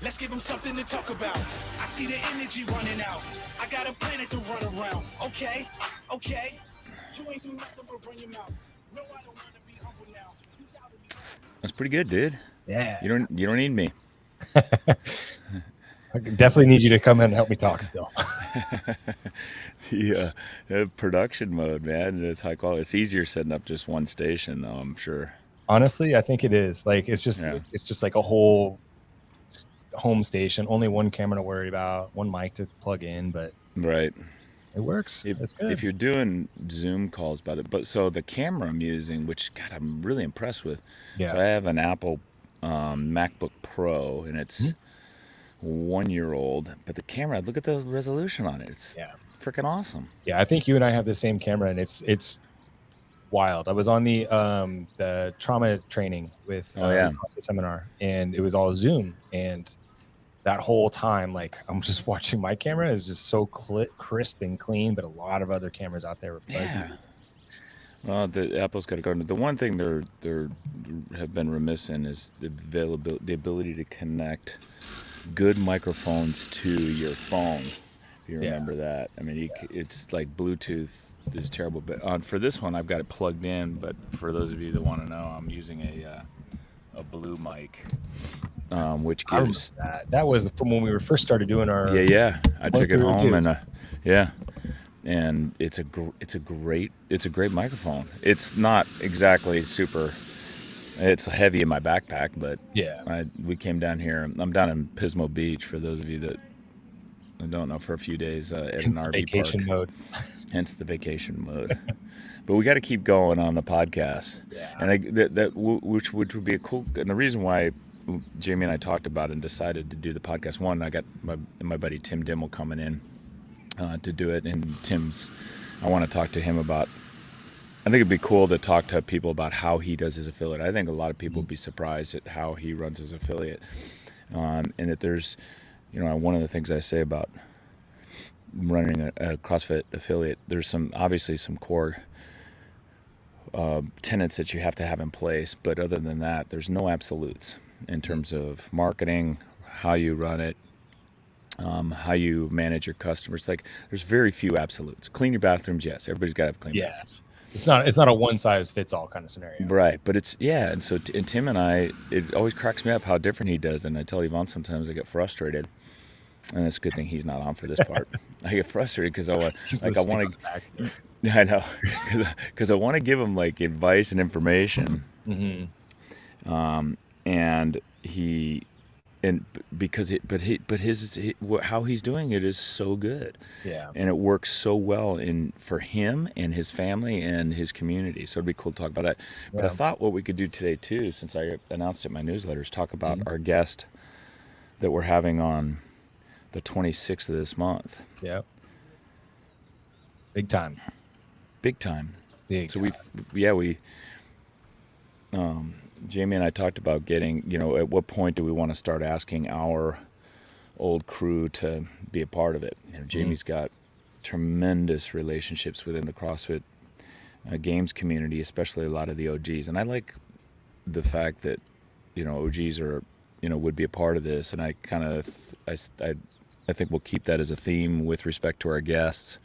Let's give them something to talk about. I see the energy running out. I got a planet to run around. Okay. You ain't do nothing but run your mouth. No, I don't want to be humble now. That's pretty good, dude. Yeah. You don't need me. I definitely need you to come in and help me talk still. The production mode, man, it's high quality. It's easier setting up just one station, though, I'm sure. Honestly, I think it is. Like, it's just like a whole home station, only one camera to worry about, one mic to plug in, but right, it works. It's good. If you're doing Zoom calls so the camera I'm using, which God, I'm really impressed with. Yeah. So I have an Apple MacBook Pro, and it's 1 year old, but the camera, look at the resolution on it. It's freaking awesome. Yeah, I think you and I have the same camera, and it's wild. I was on the trauma training with CrossFit seminar, and it was all Zoom, and that whole time, like, I'm just watching my camera is just so crisp and clean, but a lot of other cameras out there were fuzzy. Yeah. Well, the Apple's got to go. The one thing they have been remiss in is the ability to connect good microphones to your phone. If you remember that, I mean, it's like Bluetooth is terrible. But for this one, I've got it plugged in. But for those of you that want to know, I'm using a blue mic, which gives that was from when we were first started doing our I took it home and it's a great microphone. It's not exactly super. It's heavy in my backpack, but we came down here. I'm down in Pismo Beach, for those of you that don't know, for a few days at an RV vacation park. mode. Hence the vacation mode. But we got to keep going on the podcast, and which would be a cool. And the reason why Jamie and I talked about it and decided to do the podcast. One, I got my buddy Tim Dymmel coming in to do it, and I want to talk to him about. I think it'd be cool to talk to people about how he does his affiliate. I think a lot of people would be surprised at how he runs his affiliate, and that there's, one of the things I say about running a CrossFit affiliate, there's obviously some core tenets that you have to have in place, but other than that, there's no absolutes in terms of marketing, how you run it, how you manage your customers. Like, there's very few absolutes. Clean your bathrooms, yes, everybody's got to have clean bathrooms. It's not a one size fits all kind of scenario, right? But it's and so Tim and I, it always cracks me up how different he does, and I tell Yvonne sometimes I get frustrated. And it's a good thing he's not on for this part. I get frustrated because I want to give him like advice and information. Mm-hmm. How he's doing it is so good. Yeah. And it works so well for him and his family and his community. So it'd be cool to talk about that. But I thought what we could do today too, since I announced it in my newsletter, is talk about our guest that we're having on the 26th of this month. Yeah. Big time. So Jamie and I talked about getting, at what point do we want to start asking our old crew to be a part of it? Jamie's got tremendous relationships within the CrossFit games community, especially a lot of the OGs. And I like the fact that, OGs are, would be a part of this. And I think we'll keep that as a theme with respect to our guests.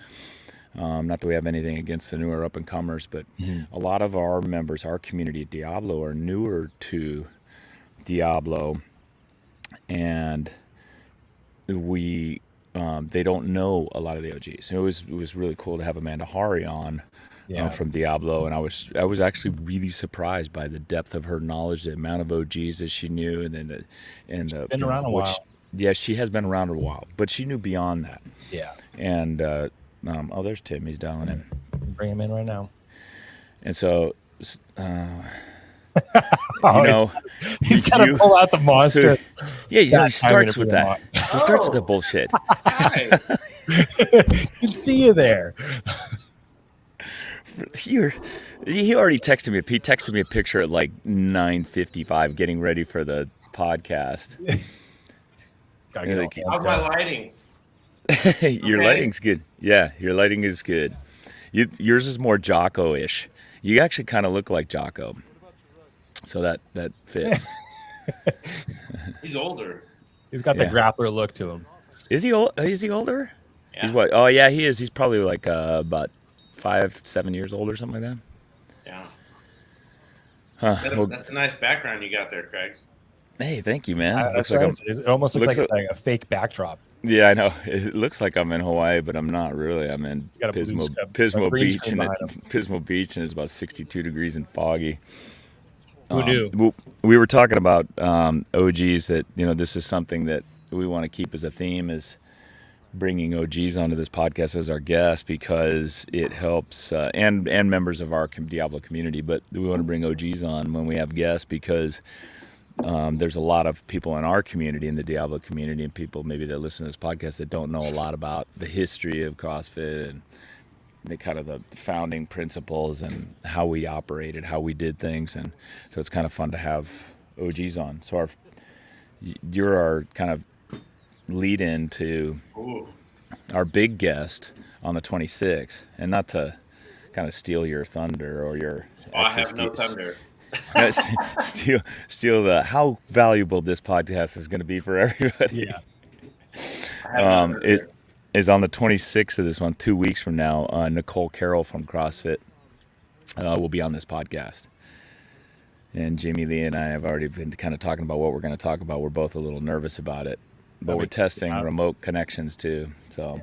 Not that we have anything against the newer up-and-comers, but a lot of our members, our community at Diablo, are newer to Diablo, and they don't know a lot of the OGs. And it was really cool to have Amanda Hari on from Diablo, and I was actually really surprised by the depth of her knowledge, the amount of OGs that she knew, and then she's been around a while. Yeah, she has been around a while, but she knew beyond that. Yeah. And there's Tim. He's dialing in. Bring him in right now. And so, he's got to pull out the monster. So, he starts with that. He starts with the bullshit. Hi. Can see you there. He already texted me. He texted me a picture at like 9:55, getting ready for the podcast. How's my lighting? Your lighting's good. Yeah, your lighting is good. Yours is more Jocko-ish. You actually kind of look like Jocko, so that fits. He's older. He's got the grappler look to him. Is he old? Is he older? Yeah. He's what? Oh yeah, he is. He's probably like about 5-7 years old or something like that. Yeah. Huh. That's a nice background you got there, Craig. Hey, thank you, man. It almost looks like it's like a fake backdrop. Yeah, I know. It looks like I'm in Hawaii, but I'm not really. I'm in Pismo Beach, and Pismo Beach, and it's about 62 degrees and foggy. Who knew? We were talking about OGs, that this is something that we want to keep as a theme, is bringing OGs onto this podcast as our guests, because it helps and members of our Diablo community. But we want to bring OGs on when we have guests, because there's a lot of people in our community, in the Diablo community, and people maybe that listen to this podcast that don't know a lot about the history of CrossFit and the kind of the founding principles and how we operated, how we did things. And so it's kind of fun to have OGs on. So you're our kind of lead in to our big guest on the 26th, and not to kind of steal your thunder or your I have no thunder. steal the how valuable this podcast is going to be for everybody. Yeah. It is on the 26th of this month, 2 weeks from now. Nicole Carroll from CrossFit will be on this podcast, and Jamie Lee and I have already been kind of talking about what we're going to talk about. We're both a little nervous about it, but we're testing remote connections too, so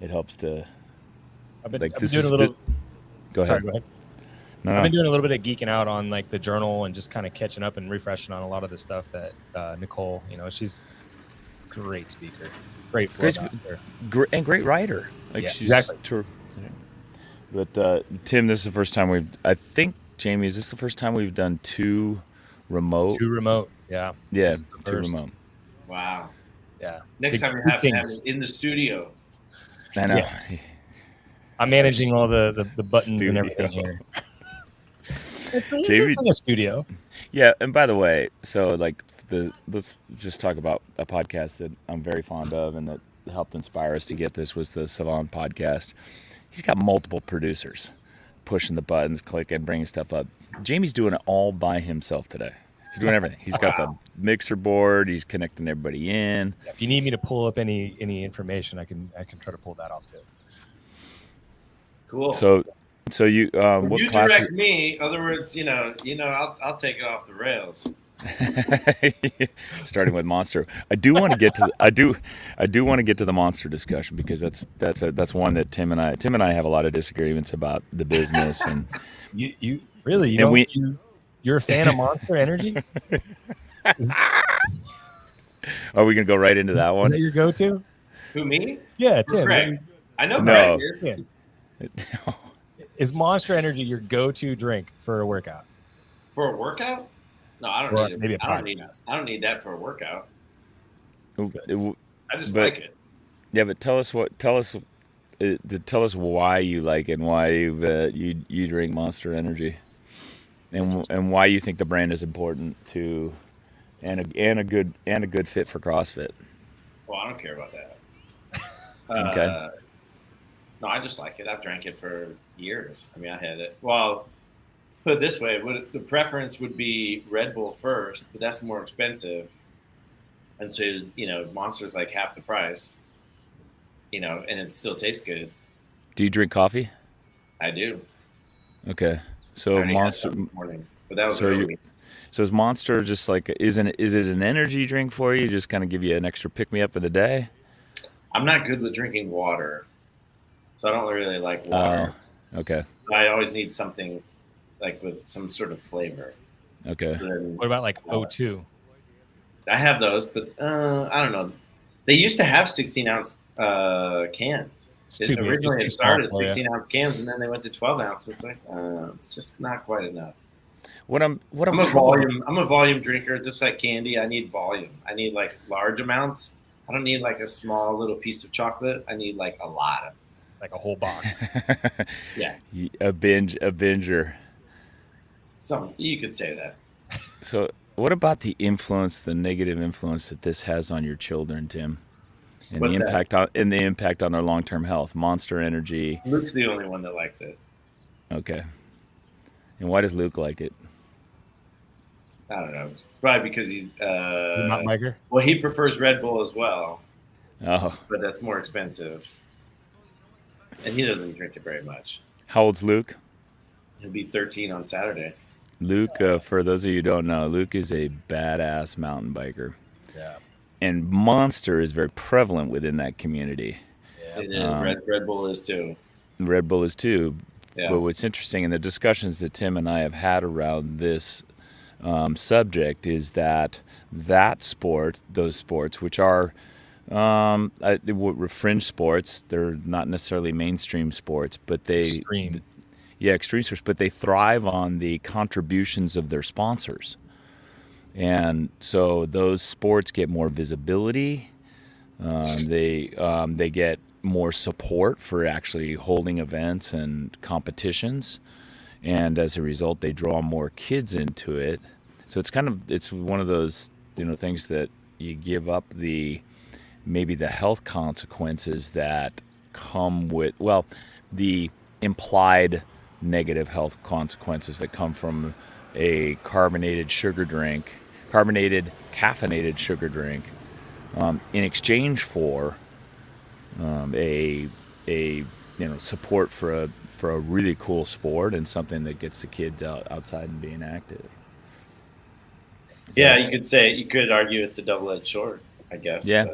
it helps to. I've been doing a little. Go ahead. Sorry, go ahead. No. I've been doing a little bit of geeking out on like the journal and just kind of catching up and refreshing on a lot of the stuff that Nicole, she's a great speaker, great flow and great writer. She's exactly. But Tim, this is the first time I think, Jamie, is this the first time we've done two remote? Yeah. Yeah, two remote. Wow. Yeah. Next time we have to have it in the studio. I know. Yeah. I'm managing all the buttons and everything here. Jamie, it's in a studio. Yeah, and by the way, so let's just talk about a podcast that I'm very fond of and that helped inspire us to get this, was the Savant podcast. He's got multiple producers pushing the buttons, clicking, bringing stuff up. Jamie's doing it all by himself today. He's doing everything. He's got the mixer board. He's connecting everybody in. If you need me to pull up any information, I can try to pull that off too. Cool. So you what you classes? direct me. Other words, I'll take it off the rails. Starting with Monster, I do want to get to the Monster discussion, because that's one that Tim and I have a lot of disagreements about the business. And you really you're a fan of Monster Energy? Are we gonna go right into that one? Is that your go-to? Who, me? Yeah, Tim. Greg. I know No. Greg is. Is Monster Energy your go-to drink for a workout? For a workout? No, I don't need it. Maybe a I don't need that for a workout. I just like it. Yeah, but tell us why you like it, and why you drink Monster Energy, and why you think the brand is important to, and a good fit for CrossFit. Well, I don't care about that. Okay. No, I just like it. I've drank it for years. I mean, I had it. Well, put it this way: the preference would be Red Bull first, but that's more expensive, and so Monster's like half the price. And it still tastes good. Do you drink coffee? I do. Okay, so Monster. Morning, but that was early. So is Monster just like is it an energy drink for you? Just kind of give you an extra pick me up in the day? I'm not good with drinking water, so I don't really like water. Okay. I always need something like with some sort of flavor. Okay. So then, What about like O2? I have those, but I don't know. They used to have 16-ounce cans. Originally it started 16-ounce cans, and then they went to 12 ounces. It's like it's just not quite enough. I'm a volume drinker, just like candy. I need volume. I need like large amounts. I don't need like a small little piece of chocolate. I need like a lot of, like a whole box. Yeah, a binger. Some you could say that. So, what about the negative influence that this has on your children, Tim, and the impact on their long-term health? Monster Energy. Luke's the only one that likes it. Okay. And why does Luke like it? I don't know. Probably because he. Is it mountain biker? Well, he prefers Red Bull as well. Oh. But that's more expensive. And he doesn't drink it very much. How old's Luke? He'll be 13 on Saturday. Luke, for those of you who don't know, Luke is a badass mountain biker. Yeah. And Monster is very prevalent within that community. Yeah. It is. Red Bull is too. Red Bull is too. Yeah. But what's interesting in the discussions that Tim and I have had around this subject is that sport, those sports, which are fringe sports, they're not necessarily mainstream sports, but extreme sports, but they thrive on the contributions of their sponsors. And so those sports get more visibility. They get more support for actually holding events and competitions, and as a result, they draw more kids into it. So it's one of those things that you give up maybe the health consequences that come with the implied negative health consequences that come from a caffeinated sugar drink, in exchange for a support for a really cool sport and something that gets the kids outside and being active. You could argue it's a double-edged sword, I guess. Yeah.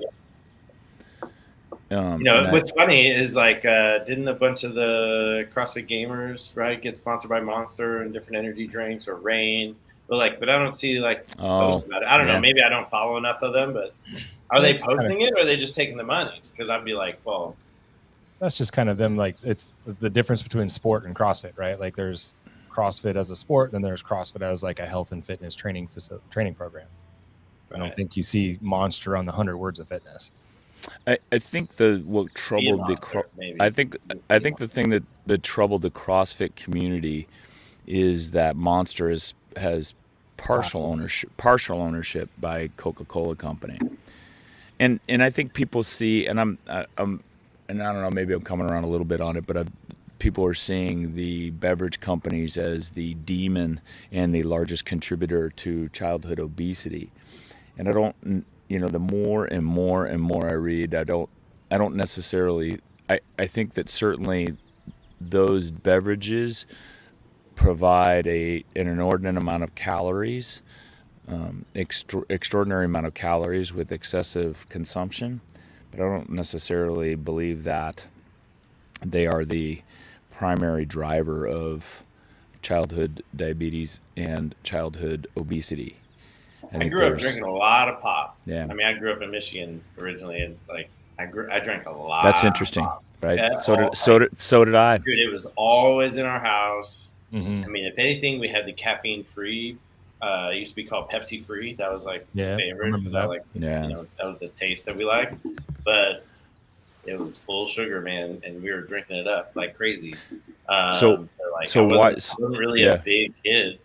What's funny is didn't a bunch of the CrossFit gamers, right, get sponsored by Monster and different energy drinks or Rain? But I don't see posts about it. I don't know. Maybe I don't follow enough of them, but are they posting it or are they just taking the money? Because I'd be like, well, that's just kind of them. It's the difference between sport and CrossFit, right? There's CrossFit as a sport, and there's CrossFit as a health and fitness training program. Right. I don't think you see Monster on the 100 Words of Fitness. I think what troubled I think the thing that troubled the CrossFit community is that Monster has partial ownership by Coca-Cola Company, and I think people see, and I'm and I don't know, maybe I'm coming around a little bit on it, but people are seeing the beverage companies as the demon and the largest contributor to childhood obesity, and I don't. The more and more and more I read, I don't necessarily. I think that certainly those beverages provide an inordinate amount of calories, extraordinary amount of calories with excessive consumption, but I don't necessarily believe that they are the primary driver of childhood diabetes and childhood obesity. I grew up drinking a lot of pop. Yeah. I mean, I grew up in Michigan originally, and I drank a lot. That's interesting, right? Yeah, so did I. Dude, it was always in our house. Mm-hmm. I mean, if anything, we had the caffeine free. It used to be called Pepsi free. That was favorite. I remember that. That was the taste that we liked. But it was full sugar, man, and we were drinking it up like crazy. I wasn't really a big kid.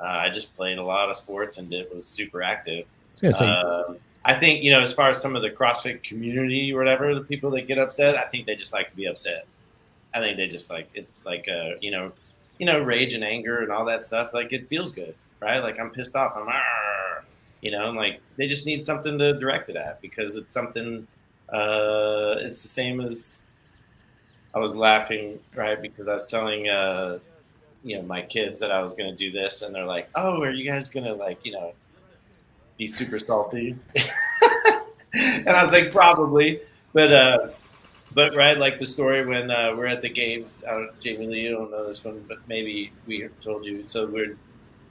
I just played a lot of sports and was super active. I think, as far as some of the CrossFit community or whatever, the people that get upset, I think they just like to be upset. I think they just it's rage and anger and all that stuff. It feels good, right? I'm pissed off. I'm, they just need something to direct it at because it's something, it's the same as I was laughing, right? Because I was telling, my kids that I was going to do this, and they're like, "Oh, are you guys going to be super salty?" And I was like, "Probably," but right, the story when we're at the games. Jamie Lee, you don't know this one, but maybe we told you. So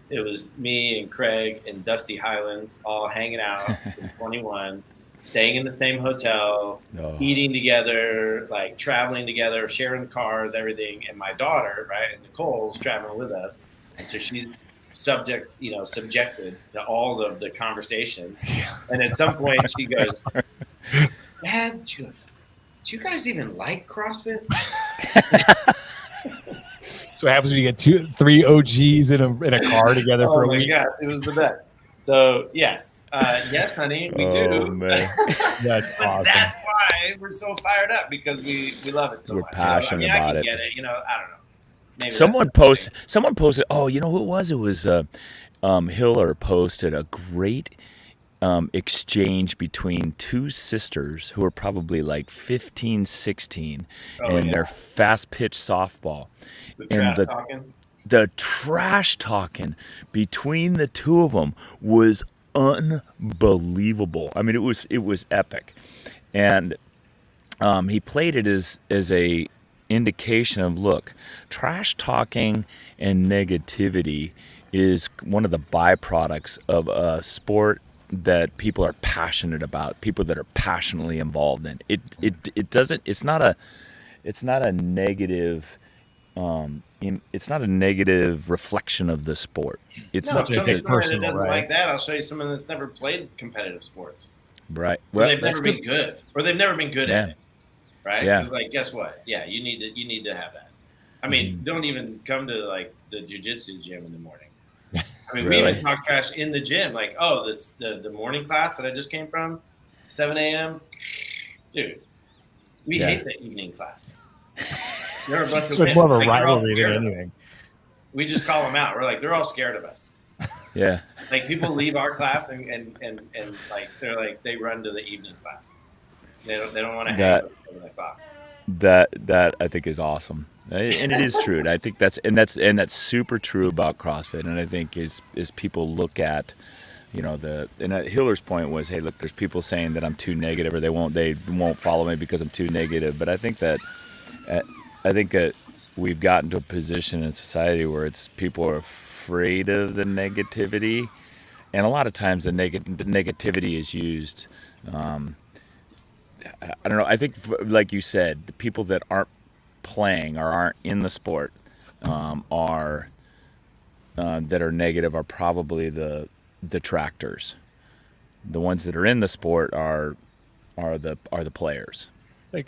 it was me and Craig and Dusty Highland all hanging out in 21. Staying in the same hotel, eating together, traveling together, sharing cars, everything. And my daughter, right, Nicole's traveling with us. And so she's subjected to all of the conversations. And at some point she goes, "Dad, do you guys even like CrossFit?" So what happens when you get 3 OGs in a car together for a week? Oh my gosh, it was the best. So yes. Yes, honey, we do. Man. That's awesome. That's why we're so fired up because we love it so much. We're passionate about it. Get it. I don't know. Maybe someone posted. Oh, you know who it was? It was Hiller posted a great exchange between two sisters who are probably like 15, 16, and they're fast pitch softball. The trash talking between the two of them was unbelievable. I mean, it was epic. And he played it as a indication of, look, trash talking and negativity is one of the byproducts of a sport that people are passionate about, people that are passionately involved in. It's not a negative reflection of the sport. It's not show me someone that doesn't like that. I'll show you someone that's never played competitive sports. Right. Well, they've never been good. Or they've never been good at it. Right? Yeah. Because like, guess what? Yeah, you need to have that. I mean, don't even come to like the jiu-jitsu gym in the morning. I mean, we even talk trash in the gym. Like, oh, that's the morning class that I just came from, 7 a.m. Dude, we hate the evening class. They're a bunch it's more of a rivalry than anything. We just call them out. We're like, they're all scared of us. Yeah. Like people leave our class and like they're like they run to the evening class. They don't want to hang at 7 o'clock. That I think is awesome. And it is true. I think that's super true about CrossFit. And I think is people look at, Hiller's point was, hey, look, there's people saying that I'm too negative or they won't follow me because I'm too negative. But I think that we've gotten to a position in society where it's people are afraid of the negativity, and a lot of times the negativity is used. I don't know. I think, like you said, the people that aren't playing or aren't in the sport that are negative are probably the detractors. The ones that are in the sport are the players.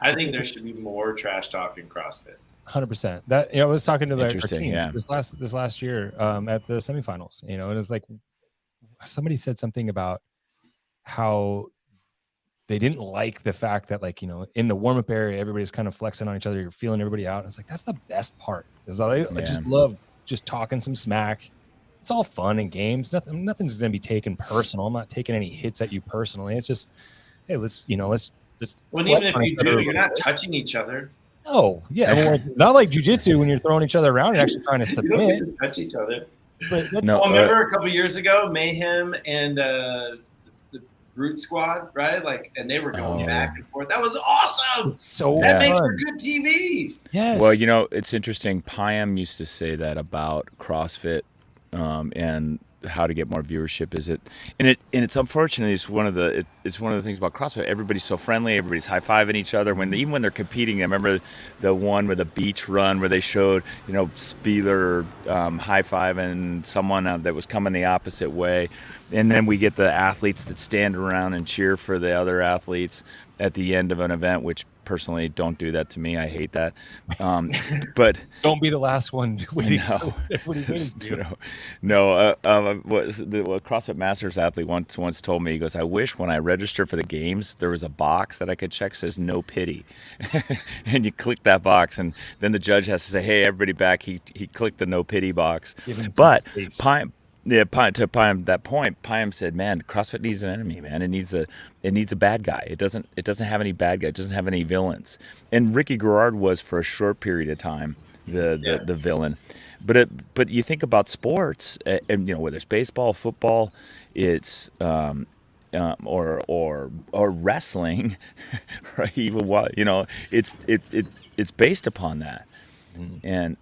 I think there should be more trash talk in CrossFit. 100%. That I was talking to our team this last year at the semifinals. And it was like somebody said something about how they didn't like the fact that in the warm up area everybody's kind of flexing on each other. You're feeling everybody out. And it's like that's the best part. Because I just love just talking some smack. It's all fun and games. Nothing's going to be taken personal. I'm not taking any hits at you personally. It's just, hey, let's. Well, even if you do, you're not touching each other. Oh, yeah. Well, not like jiu-jitsu when you're throwing each other around and actually trying to submit. You don't get to touch each other. But remember a couple years ago, Mayhem and the Brute Squad, right? And they were going back and forth. That was awesome. That makes for good TV. Yes. Well, it's interesting. Pyam used to say that about CrossFit and how to get more viewership. It's unfortunate. It's one of the things about CrossFit. Everybody's so friendly. Everybody's high-fiving each other even when they're competing. I remember the one with the beach run where they showed Spieler high-fiving someone that was coming the opposite way, and then we get the athletes that stand around and cheer for the other athletes at the end of an event, which personally don't do that to me. I hate that. But don't be the last one waiting. No, what CrossFit Masters athlete once told me, he goes, I wish when I register for the games there was a box that I could check says no pity, and you click that box, and then the judge has to say, hey, everybody back. He clicked the no pity box, but to Pyam said, man, CrossFit needs an enemy, man. It needs a bad guy. It doesn't have any bad guy. It doesn't have any villains. And Ricky Garrard was for a short period of time the villain. But you think about sports, and whether it's baseball, football, it's or wrestling, right? Even it's based upon that, and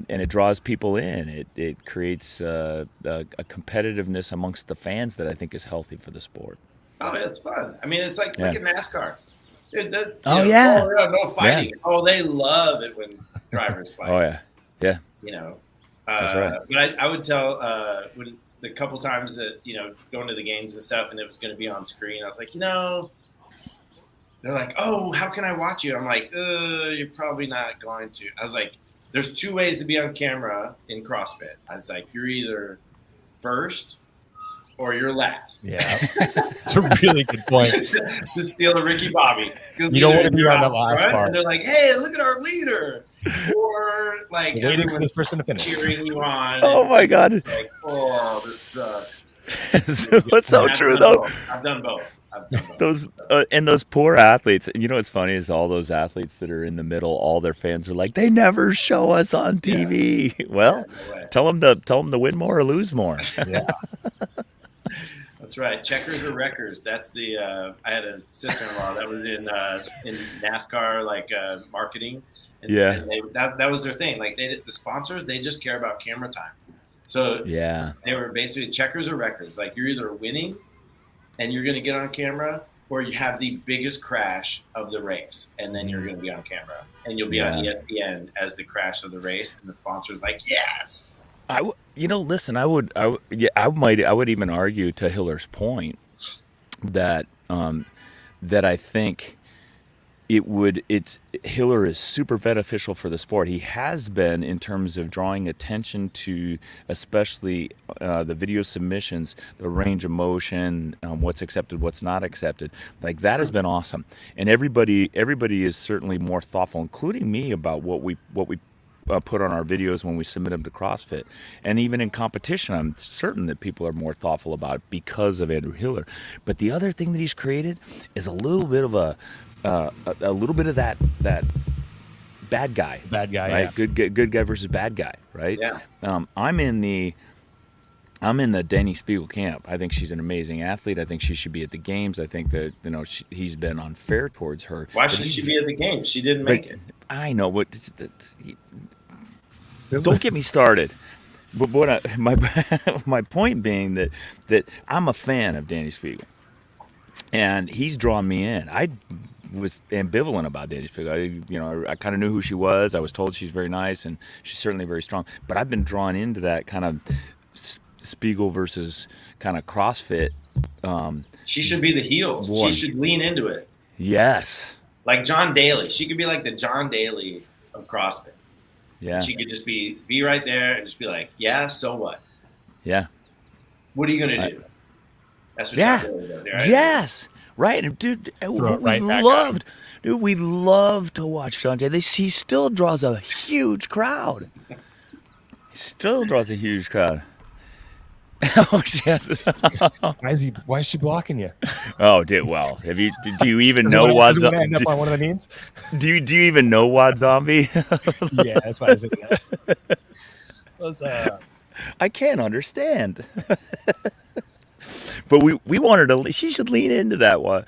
it draws people in. It creates a competitiveness amongst the fans that I think is healthy for the sport. Oh, it's fun. I mean, it's like look at NASCAR. Dude, no fighting. Yeah. Oh, they love it when drivers fight. Oh yeah. That's right. But I would tell when the couple times that going to the games and stuff, and it was going to be on screen, I was like, they're like, oh, how can I watch you? I'm like, you're probably not going to. I was like, there's two ways to be on camera in CrossFit. I was like, you're either first or you're last. Yeah, it's a really good point. To steal the Ricky Bobby. You don't want to be on the last part. And they're like, hey, look at our leader. Or waiting for this person to finish. Cheering you on. Oh my God. Like, oh, What's so true though? I've done both. Those and those poor athletes. You know what's funny is all those athletes that are in the middle. All their fans are like, they never show us on TV. Yeah. Well, tell them to win more or lose more. Yeah. That's right. Checkers or wreckers. That's the. I had a sister-in-law that was in NASCAR, like marketing. And, and that was their thing. Like the sponsors, they just care about camera time. So they were basically checkers or wreckers. Like you're either winning and you're going to get on camera, or you have the biggest crash of the race, and then you're going to be on camera, and you'll be on ESPN as the crash of the race, and the sponsor's like, yes. Listen, I would even argue to Hiller's point that I think Hiller is super beneficial for the sport. He has been in terms of drawing attention to, especially the video submissions, the range of motion, what's accepted, what's not accepted. Like that has been awesome, and everybody is certainly more thoughtful, including me, about what we put on our videos when we submit them to CrossFit. And even in competition, I'm certain that people are more thoughtful about it because of Andrew Hiller. But the other thing that he's created is a little bit of that bad guy, right? Yeah. Good guy versus bad guy, right? Yeah. I'm in the Danny Spiegel camp. I think she's an amazing athlete. I think she should be at the games. I think that he's been unfair towards her. Why should she be at the games? She didn't make it. I know, but don't get me started. But my point being that I'm a fan of Danny Spiegel, and he's drawn me in. I was ambivalent about Danny Spiegel. I kind of knew who she was. I was told she's very nice, and she's certainly very strong. But I've been drawn into that kind of Spiegel versus kind of CrossFit. She should be the heel. She should lean into it. Yes. Like John Daly. She could be like the John Daly of CrossFit. Yeah. She could just be right there and just be like, yeah, so what? Yeah. What are you going to do? That's what John Daly does, right? Yes. Right. And dude, we loved to watch John Daly. He still draws a huge crowd. Oh, yes. Why is she blocking you? Oh, do you even know Wad Zombie? End up on one of the memes? Do you even know Wad Zombie? Yeah, that's why I was thinking that. I can't understand. But we wanted to. She should lean into that one.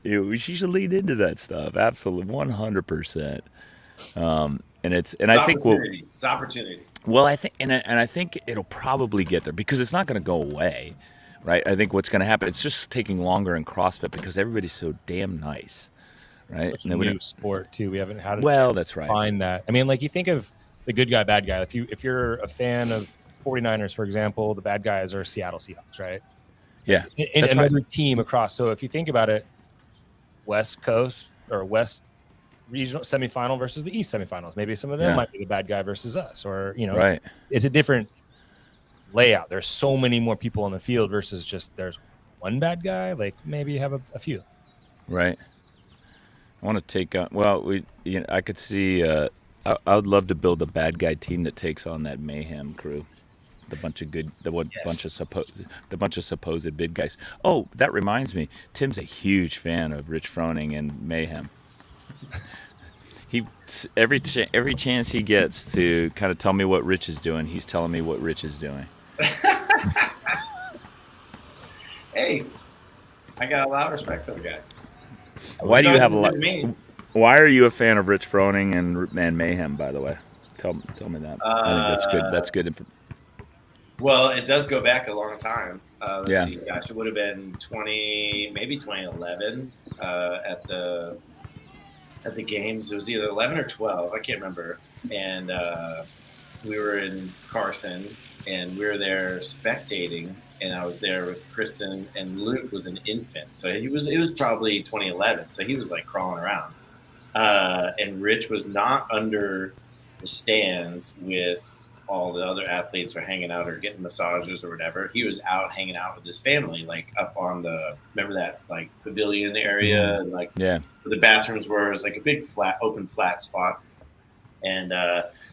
She should lean into that stuff. Absolutely, 100%. I think it's opportunity. Well, I think it'll probably get there because it's not going to go away, right? I think what's going to happen, it's just taking longer in CrossFit because everybody's so damn nice, right? Such a new sport too. We haven't had that's right. Find that. I mean, like you think of the good guy, bad guy. If you're a fan of 49ers, for example, the bad guys are Seattle Seahawks, right? Yeah. And another team across. So if you think about it, West Coast or West regional semifinal versus the East semifinals. Maybe some of them might be the bad guy versus us, or right. It's a different layout. There's so many more people on the field versus just there's one bad guy. Like maybe you have a few. Right. I want to take on. Well, I could see. I would love to build a bad guy team that takes on that Mayhem crew. The bunch of supposed big guys. Oh, that reminds me. Tim's a huge fan of Rich Froning and Mayhem. Every chance he gets to kind of tell me what Rich is doing, he's telling me what Rich is doing. Hey, I got a lot of respect for the guy. Why are you a fan of Rich Froning and Mayhem? By the way, tell me that. I think that's good. Well, it does go back a long time. Let's see, gosh, it would have been 2011 at the games. It was either 11 or 12. I can't remember. And we were in Carson, and we were there spectating. And I was there with Kristen, and Luke was an infant. So it was probably 2011. So he was like crawling around. And Rich was not under the stands with all the other athletes are hanging out or getting massages or whatever. He was out hanging out with his family, like up on remember that like pavilion area, and like where the bathrooms were. It was like a big open flat spot. And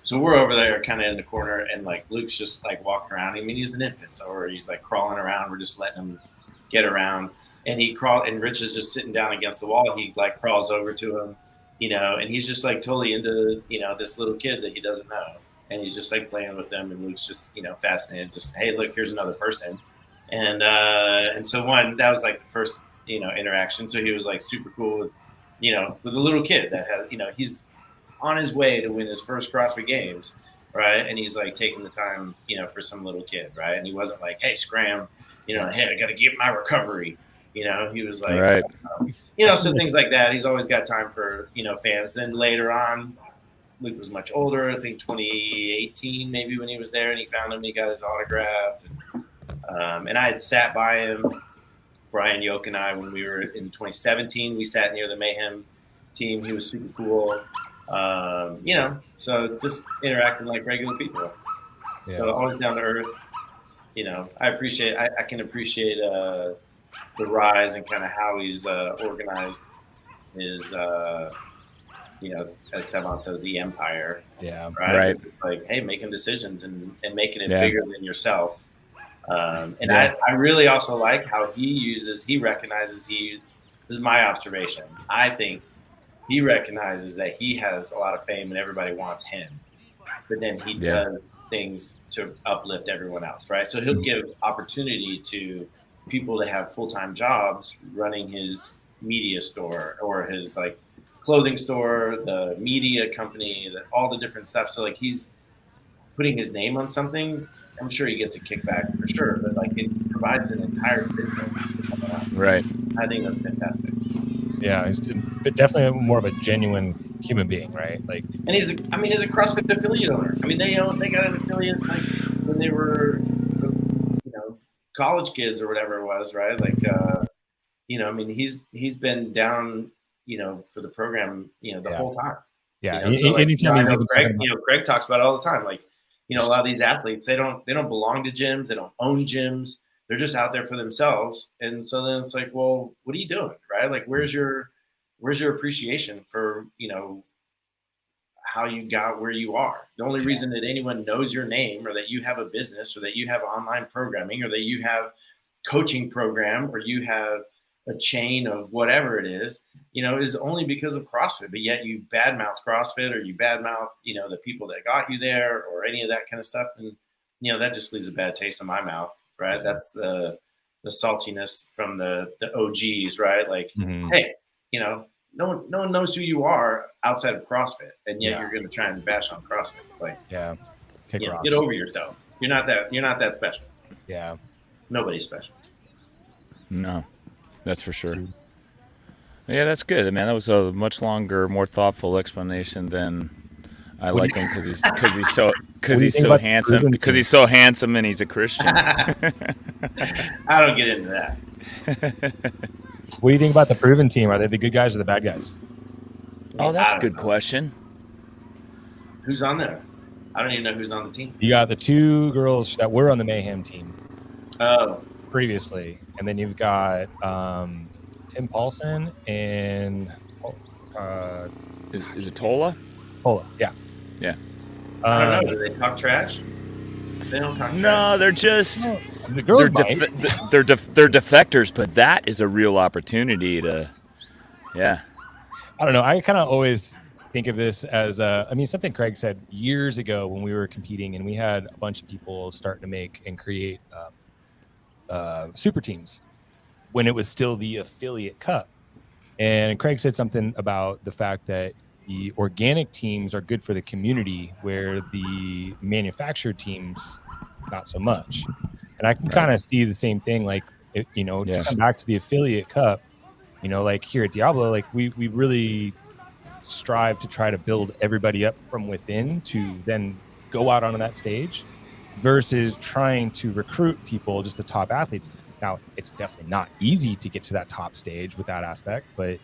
So we're over there kind of in the corner, and like Luke's just like walking around. I mean, he's an infant, so he's like crawling around. We're just letting him get around, and and Rich is just sitting down against the wall. He like crawls over to him, and he's just like totally into this little kid that he doesn't know, and he's just like playing with them. And Luke's just fascinated. Just, hey, look, here's another person, and so that was like the first interaction. So he was like super cool with with a little kid that has he's on his way to win his first CrossFit Games, right? And he's like taking the time, for some little kid, right? And he wasn't like, hey, scram, hey, I got to get my recovery. He was like, right. So things like that. He's always got time for, fans. Then later on, Luke was much older. I think 2018, maybe, when he was there, and he found him. He got his autograph. And I had sat by him, Brian Yoke and I, when we were in 2017. We sat near the Mayhem team. He was super cool. So just interacting like regular people. Yeah. So always down to earth. I can appreciate the rise and kind of how he's organized his, as Sevon says, the empire. Yeah. Right. Like, hey, making decisions and making it bigger than yourself. I really also like how he recognizes this is my observation. I think he recognizes that he has a lot of fame and everybody wants him, but then he does things to uplift everyone else, right? So he'll give opportunity to people to have full-time jobs running his media store or his like clothing store, the media company, all the different stuff. So like he's putting his name on something. I'm sure he gets a kickback for sure, but like it provides an entire business. Right. I think that's fantastic. Yeah, he's definitely more of a genuine human being, right? Like, and he's a CrossFit affiliate owner. I mean, they got an affiliate like when they were, college kids or whatever it was, right? Like, I mean, he's been down, for the program, the whole time. Yeah. So like, anytime he's even Craig talks about it all the time. Like, a lot of these athletes, they don't belong to gyms. They don't own gyms. They're just out there for themselves. And so then it's like, well, what are you doing? Right? Like, where's your appreciation for, how you got where you are? The only reason that anyone knows your name or that you have a business or that you have online programming or that you have coaching program or you have a chain of whatever it is only because of CrossFit. But yet you badmouth CrossFit or you badmouth, the people that got you there or any of that kind of stuff. And, that just leaves a bad taste in my mouth. Right. That's the saltiness from the OGs, right? Like, hey, no one knows who you are outside of CrossFit, and yet you're going to try and bash on CrossFit. Like, get over yourself. You're not that special. Yeah. Nobody's special. No, that's for sure. Yeah, that's good, man. That was a much longer, more thoughtful explanation than I like him because he's so handsome. Because he's so handsome and he's a Christian. I don't get into that. What do you think about the Proven team? Are they the good guys or the bad guys? Oh, that's a good question. Who's on there? I don't even know who's on the team. You got the two girls that were on the Mayhem team. Oh. Previously, and then you've got Tim Paulson and is it Tola? Tola, yeah. I don't know. Do they talk trash? They don't talk trash. No, they're just the girls. They're defectors, but that is a real opportunity to. Yeah. I don't know. I kind of always think of this as something Craig said years ago when we were competing, and we had a bunch of people starting to make and create super teams when it was still the affiliate cup. And Craig said something about the fact that the organic teams are good for the community, where the manufactured teams not so much. And I can kind of see the same thing, like, to come back to the affiliate cup, like here at Diablo, like we really strive to try to build everybody up from within to then go out onto that stage versus trying to recruit people, just the top athletes. Now, it's definitely not easy to get to that top stage with that aspect, but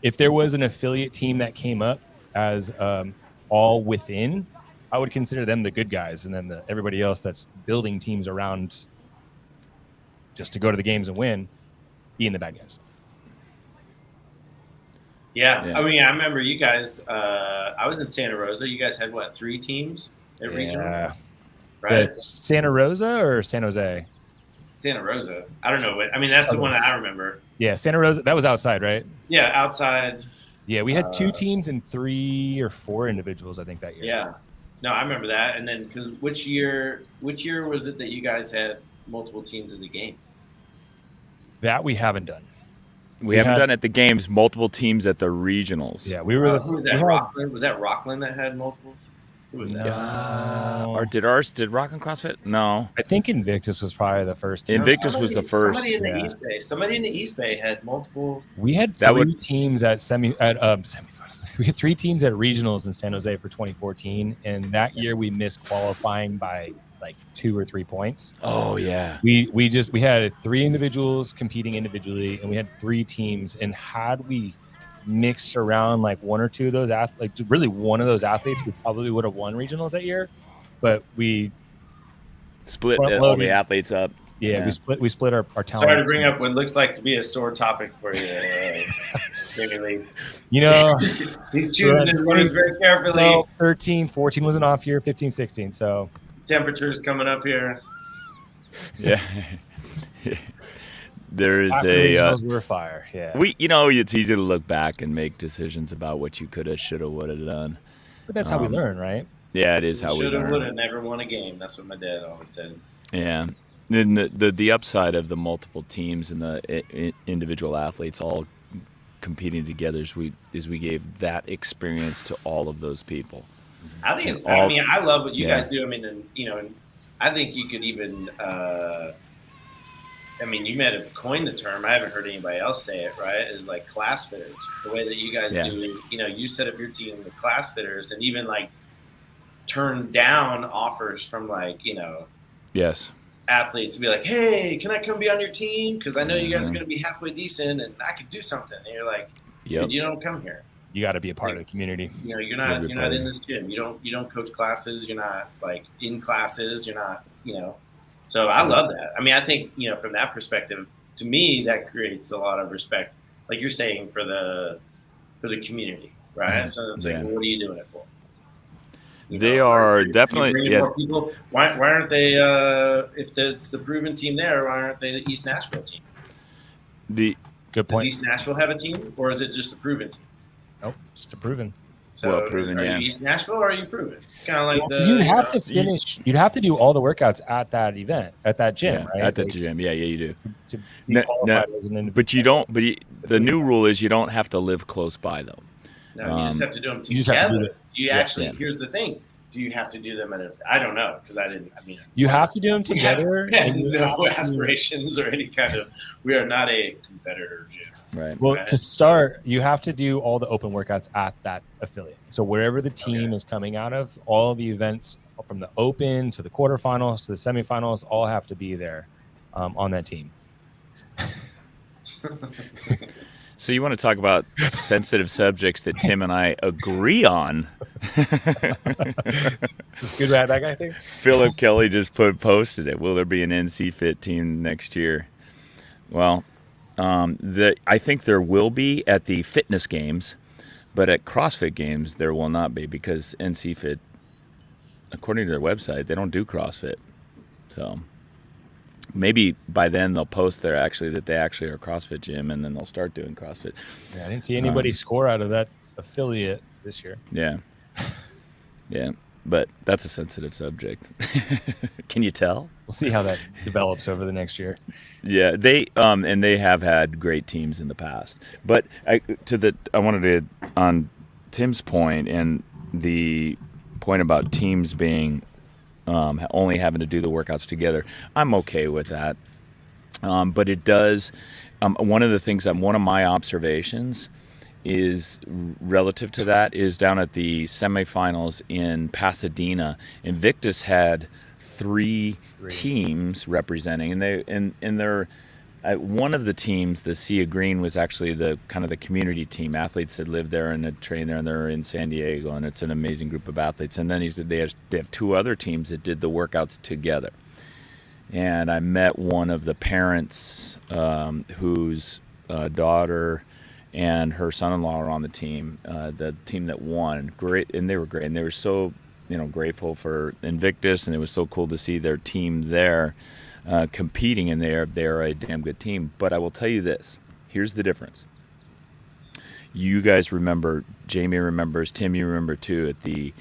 if there was an affiliate team that came up as all within, I would consider them the good guys, and then everybody else that's building teams around just to go to the games and win, being the bad guys. Yeah. I mean, I remember you guys. I was in Santa Rosa. You guys had what, 3 teams at regional? Right. Santa Rosa or San Jose? Santa Rosa. I don't know. I mean, that's the one I remember. Yeah, Santa Rosa. That was outside, right? Yeah, outside. Yeah, we had 2 teams and 3 or 4 individuals, I think, that year. Yeah. No, I remember that. And then, because which year was it that you guys had multiple teams in the games? That we haven't done. We haven't done at the games, multiple teams at the regionals. Yeah, we were. Who was that? Rockland? Was that Rockland that had multiples? Who was that? Or did Rockland CrossFit? No. I think Invictus was probably the first team. Invictus was the first. Somebody in the East Bay. Somebody in the East Bay had multiple. We had 3 teams at semifinals. We had 3 teams at regionals in San Jose for 2014, and that year we missed qualifying by like 2 or 3 points. Oh yeah. We had 3 individuals competing individually, and we had 3 teams. And had we mixed around like 1 or 2 of those athletes, like really one of those athletes, we probably would have won regionals that year. But we split all the athletes up. Yeah, we split our talent. Sorry to bring up what looks like to be a sore topic for you, Jamie Lee. You know, he's choosing his words very carefully. 12, 13, 14 was an off year, 15, 16. So temperatures coming up here. Yeah. There is we were fire. Yeah. It's easy to look back and make decisions about what you could have, should have, would have done. But that's how we learn, right? Yeah, it is how we learn. Should have, would have, never won a game. That's what my dad always said. Yeah. Then the upside of the multiple teams and the individual athletes all competing together is we gave that experience to all of those people. I think it's. I mean, I love what you guys do. I mean, and I think you could even. I mean, you might have coined the term. I haven't heard anybody else say it. Right? Is like class fitters. The way that you guys do. You set up your team with class fitters, and even like turn down offers from Yes. athletes to be like, hey, can I come be on your team? Because I know you guys are going to be halfway decent and I could do something. And you're like, dude, you don't come here. You got to be a part of the community. You're not in this gym. You don't coach classes. You're not like in classes. You're not, So I love that. I mean, I think, from that perspective, to me, that creates a lot of respect, like you're saying, for the community, right? Mm-hmm. So it's like, well, what are you doing it for? They are definitely. More people. Why aren't they? If it's the proven team there, why aren't they the East Nashville team? Good point. Does East Nashville have a team, or is it just a proven team? Nope, just a proven. So well proven. Are you East Nashville or are you proven? It's kind of like you'd have to finish. You'd have to do all the workouts at that event, at that gym, right? At that gym, you do. To be qualified as an individual. But you don't. But the new rule is you don't have to live close by, though. No, you just have to do them together. Do you actually? Here's the thing. Do you have to do them I don't know, because I didn't. I mean, you have to do them together. We have no aspirations or any kind of. We are not a competitor gym. Right. Well, to start, you have to do all the open workouts at that affiliate. So wherever the team is coming out of, all the events from the open to the quarterfinals to the semifinals all have to be there on that team. So you want to talk about sensitive subjects that Tim and I agree on? Just good at that guy thing. Philip Kelly just posted it. Will there be an NCFit team next year? Well, I think there will be at the fitness games, but at CrossFit games there will not be, because NCFit, according to their website, they don't do CrossFit. So maybe by then they'll post that they actually are a CrossFit gym, and then they'll start doing CrossFit. Yeah, I didn't see anybody score out of that affiliate this year. Yeah. But that's a sensitive subject. Can you tell? We'll see how that develops over the next year. Yeah, they have had great teams in the past. But I wanted to, on Tim's point and the point about teams being only having to do the workouts together, I'm okay with that. But it does. One of my observations is relative to that is down at the semifinals in Pasadena. Invictus had 3 teams representing, and they're one of the teams, the Sea of Green, was actually the kind of the community team. Athletes that lived there and had trained there, and they're in San Diego, and it's an amazing group of athletes. And then he said they have 2 other teams that did the workouts together. And I met one of the parents whose daughter and her son-in-law are on the team that won. Great, and they were great, and they were so grateful for Invictus, and it was so cool to see their team there competing, and they're a damn good team. But I will tell you this: here's the difference. You guys remember, Jamie remembers, Tim, you remember too, at the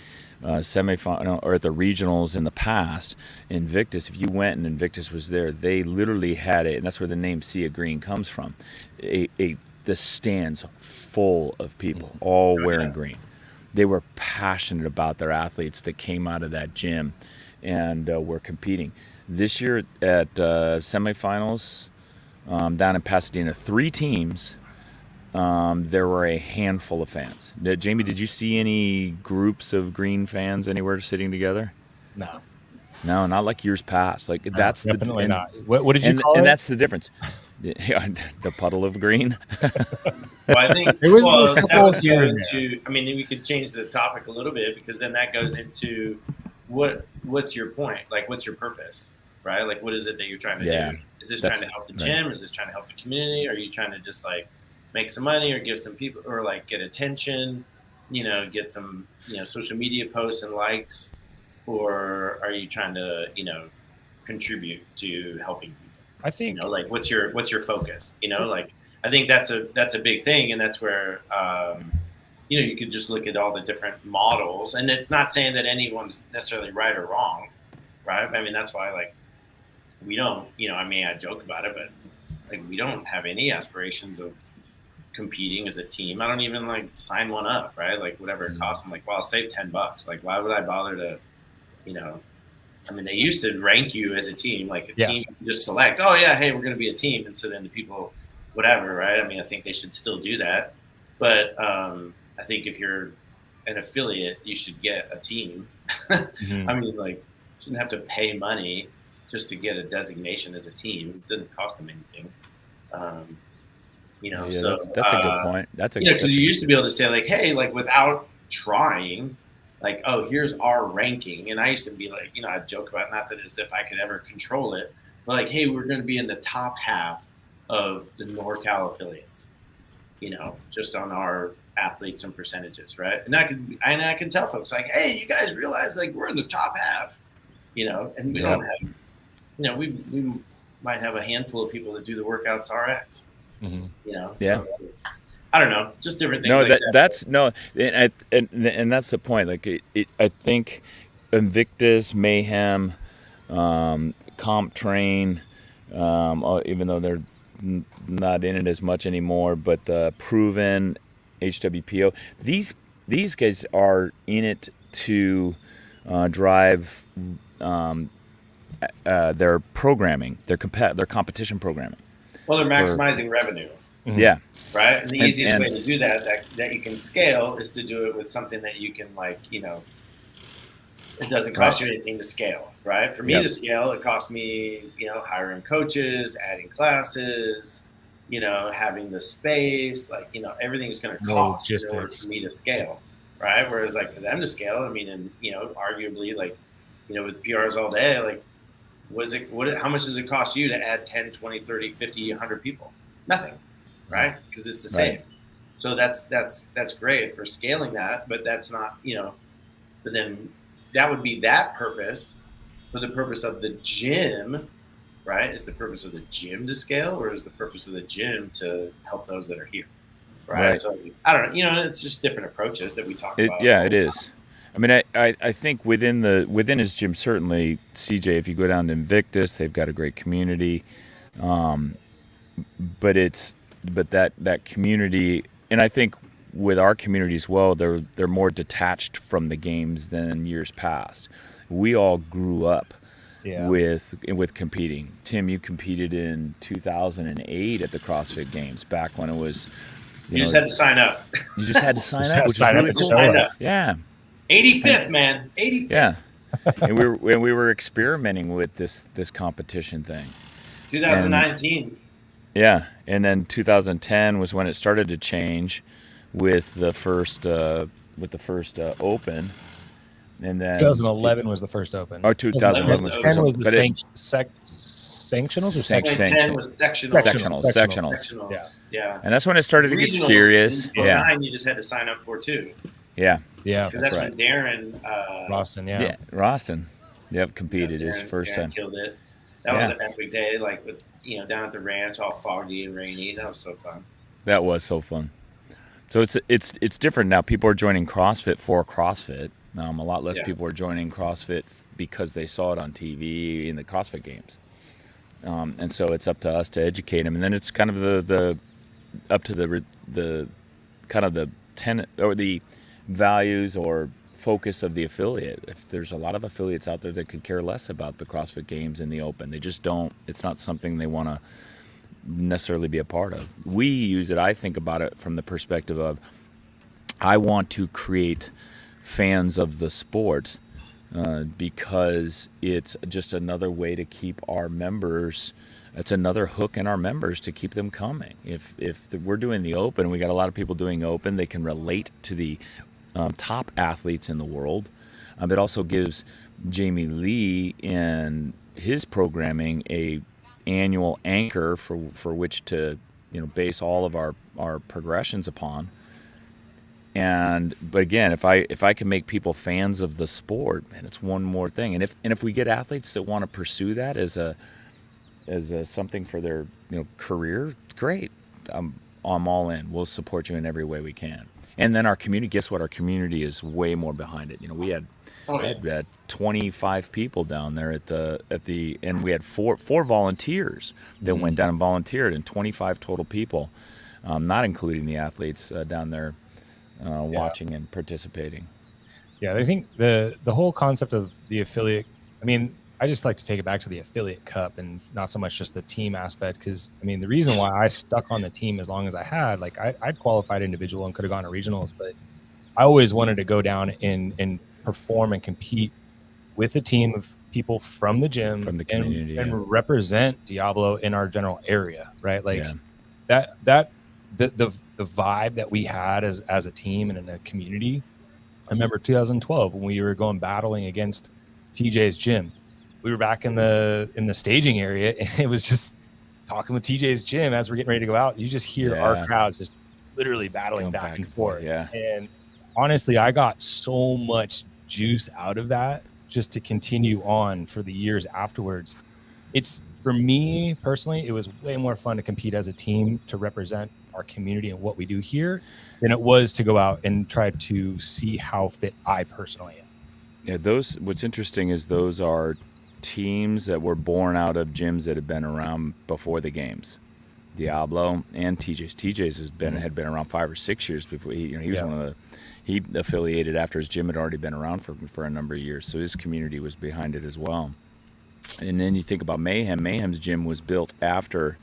semifinal or at the regionals in the past, Invictus, if you went and Invictus was there, they literally had it, and that's where the name Sea of Green comes from, the stands full of people, all wearing green. They were passionate about their athletes that came out of that gym and were competing. This year at semifinals down in Pasadena, 3 teams, there were a handful of fans. Jamie, did you see any groups of green fans anywhere sitting together? No, not like years past. Like no, that's definitely not. What did you call it? And that's the difference. The Puddle of Green. Well, I think There was well, a that couple would here go and into. I mean, we could change the topic a little bit, because then that goes into what's your point? Like, what's your purpose, right? Like, what is it that you're trying to do? Is this trying to help the gym? Is this trying to help the community? Are you trying to just like make some money or give some people, or like get attention, get some, social media posts and likes, or are you trying to, contribute to helping people? I think, like what's your focus, like, I think that's a big thing. And that's where, you could just look at all the different models, and it's not saying that anyone's necessarily right or wrong. Right. I mean, that's why, like, we don't, I joke about it, but like, we don't have any aspirations of competing as a team. I don't even like sign one up, right? Like, whatever it costs, I'm like, well, I'll save $10. Like, why would I bother to, I mean, they used to rank you as a team, like a team, you just select, oh yeah, hey, we're going to be a team. And so then the people, whatever, right? I mean, I think they should still do that. But I think if you're an affiliate, you should get a team. Mm-hmm. I mean, like, you shouldn't have to pay money just to get a designation as a team. It doesn't cost them anything. So that's a good point. Because you used to be able to say, like, hey, like, without trying, like, oh, here's our ranking. And I used to be like, I'd joke about, not that as if I could ever control it, but like, hey, we're going to be in the top half of the NorCal affiliates, just on our athletes and percentages, right? And I can tell folks, like, hey, you guys realize, like, we're in the top half, and we don't have, we might have a handful of people that do the workouts RX. Mm-hmm. So, I don't know, just different things. And that's the point. Like, I think Invictus, Mayhem, Comp Train, even though they're not in it as much anymore, but Proven, HWPO, these guys are in it to drive their programming, their competition programming. Well, they're maximizing revenue. Yeah. Right. And the easiest way to do that you can scale is to do it with something that you can, like, it doesn't cost you anything to scale. Right. For me to scale, it costs me, hiring coaches, adding classes, having the space, like, everything's going to cost in order for me to scale. Right. Whereas, like, for them to scale, I mean, and, arguably, like, with PRsAllDay, like, how much does it cost you to add 10, 20, 30, 50, 100 people? Nothing, right? Because it's the same. Right. So that's great for scaling that, but that's not, but then that would be that purpose. For the purpose of the gym, right? Is the purpose of the gym to scale, or is the purpose of the gym to help those that are here? Right. So I don't know, it's just different approaches that we talk about. Yeah, it is. I mean, I think within his gym, certainly, CJ, if you go down to Invictus, they've got a great community. But that community, and I think with our community as well, they're more detached from the games than years past. We all grew up with competing. Tim, you competed in 2008 at the CrossFit Games, back when it was. You just had to sign up. You just had to sign up, which is really cool. Yeah. 85th, man. 85th. Yeah. And we were experimenting with this competition thing. 2019. Yeah, and then 2010 was when it started to change with the first Open, and then 2011 was the first Open. Or 2011 was the first was Open. the sanctionals or Sanc- sectionals? sanction- 10 was sectionals. Sectionals. Yeah. And that's when it started to get Regional, serious. in Yeah. 9, you just had to sign up for 2. Yeah. Because that's right. when Darren Roston, Yeah. Roston. Yep. Competed his first Darren time. killed it. That was an epic day, like with down at the ranch, all foggy and rainy. That was so fun. That was so fun. So it's different now. People are joining CrossFit for CrossFit. A lot less people are joining CrossFit because they saw it on TV in the CrossFit games. And so it's up to us to educate them. And then it's kind of the up to the kind of the tenet or the values or focus of the affiliate. If there's a lot of affiliates out there that could care less about the CrossFit games in the open, they just don't. It's not something they want to necessarily be a part of. We use it, I think about it from the perspective of I want to create fans of the sport because it's just another way to keep our members. It's another hook in our members to keep them coming. If we're doing the open, we got a lot of people doing open, they can relate to the top athletes in the world. It also gives Jamie Lee and his programming a annual anchor for which to base all of our progressions upon. But again, if I can make people fans of the sport, man, it's one more thing. And if we get athletes that want to pursue that as a something for their career, great. I'm all in. We'll support you in every way we can. And then our community, guess what? Our community is way more behind it. We had 25 people down there at the and we had four volunteers that went down and volunteered, and 25 total people, not including the athletes down there watching and participating. Yeah, I think the whole concept of the affiliate, I just like to take it back to the affiliate cup and not so much just the team aspect. Because the reason why I stuck on the team as long as I had, like I'd qualified individual and could have gone to regionals, but I always wanted to go down and perform and compete with a team of people from the gym, from the community, and represent Diablo in our general area, right? Like the vibe that we had as a team and in a community. I remember 2012 when we were going battling against TJ's gym. We were back in the staging area, and it was just talking with TJ's gym as we're getting ready to go out. You just hear our crowds just literally battling back and forth. Yeah. And honestly, I got so much juice out of that just to continue on for the years afterwards. It's, for me personally, it was way more fun to compete as a team to represent our community and what we do here than it was to go out and try to see how fit I personally am. Yeah, what's interesting is those are teams that were born out of gyms that had been around before the games. Diablo and TJ's had been around 5 or 6 years before. He was one of he affiliated after his gym had already been around for a number of years, so his community was behind it as well. And then you think about Mayhem. Mayhem's gym was built after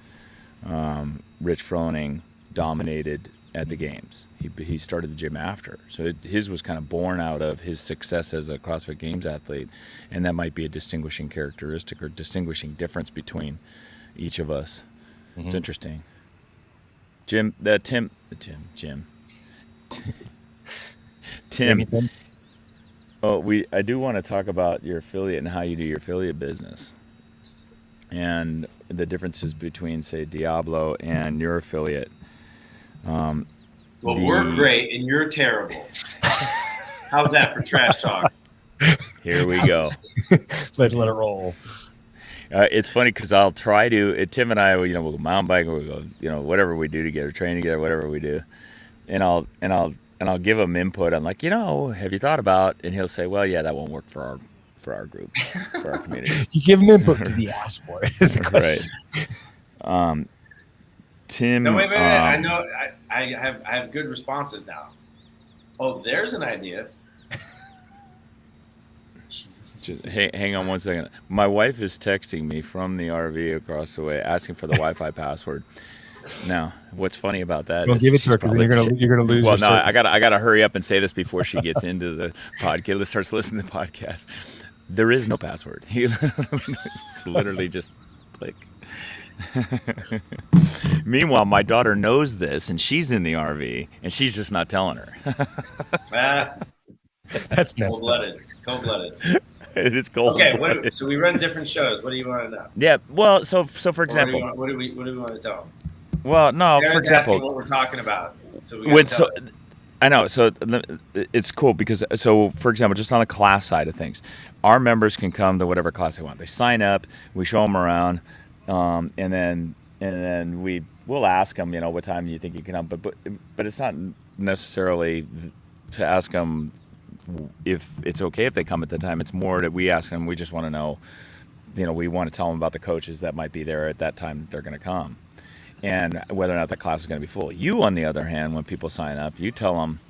Rich Froning dominated at the games. He started the gym after, so his was kind of born out of his success as a CrossFit Games athlete, and that might be a distinguishing characteristic or distinguishing difference between each of us. It's interesting. Tim. Oh, I do want to talk about your affiliate and how you do your affiliate business, and the differences between, say, Diablo and your affiliate. Well, we're great and you're terrible. How's that for trash talk? Here we go. Let it roll. It's funny because I'll try to. Tim and I, we'll go mountain biking, we'll go, whatever we do together, train together, whatever we do, and I'll give him input. I'm like, have you thought about? And he'll say, well, yeah, that won't work for our group, for our community. You give him input because he asked for it. Is the question. Right. Tim. No, wait. I know. I have good responses now. Oh, there's an idea. Just hang on one second. My wife is texting me from the RV across the way, asking for the Wi-Fi password. Now, what's funny about that? Don't give it to her because you're gonna lose. Well, your no, service. I gotta hurry up and say this before she gets into the podcast. Starts listening to the podcast. There is no password. It's literally just click. Meanwhile, my daughter knows this, and she's in the RV, and she's just not telling her. That's messed up. Cold-blooded. It is cold. Okay, so we run different shows. What do you want to know? Yeah. Well, so for example, what do we want to tell them? Well, no, Sarah's for example, asking what we're talking about. So I know. So it's cool because, so for example, just on the class side of things, our members can come to whatever class they want. They sign up, we show them around, and then we'll ask them, what time do you think you can come? But it's not necessarily to ask them if it's okay if they come at the time. It's more that we ask them. We just want to know, we want to tell them about the coaches that might be there at that time that they're going to come, and whether or not the class is going to be full. You, on the other hand, when people sign up, you tell them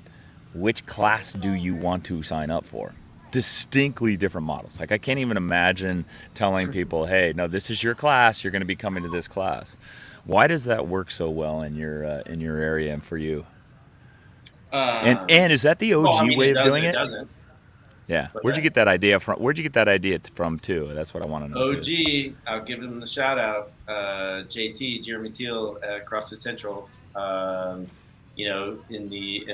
which class do you want to sign up for. Distinctly different models. Like, I can't even imagine telling people, hey, no, this is your class. You're going to be coming to this class. Why does that work so well in your area and for you? And is that the OG way of doing it? It doesn't. Yeah. Where'd you get that idea from too? That's what I want to know. OG, too. I'll give them the shout out. JT, Jeremy Teal at CrossFit Central. And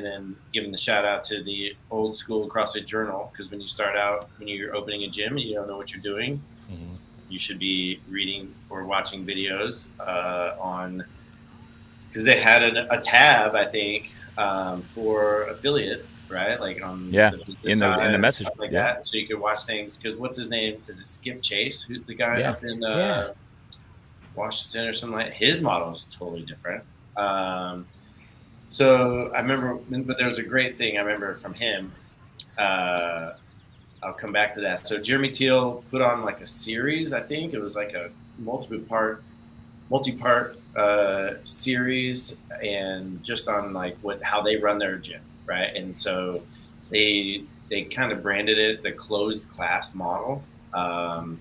then giving the shout out to the old school CrossFit Journal, because when you start out, when you're opening a gym and you don't know what you're doing, you should be reading or watching videos because they had a tab, I think, for affiliate, right? Like on in the message like that, so you could watch things. Because what's his name? Is it Skip Chase? Who's the guy up in Washington or something like that? His model is totally different. So I remember, but there was a great thing I remember from him. I'll come back to that. So Jeremy Teal put on like a series. I think it was like a multi-part series, and just on like how they run their gym, right? And so they kind of branded it the closed class model, and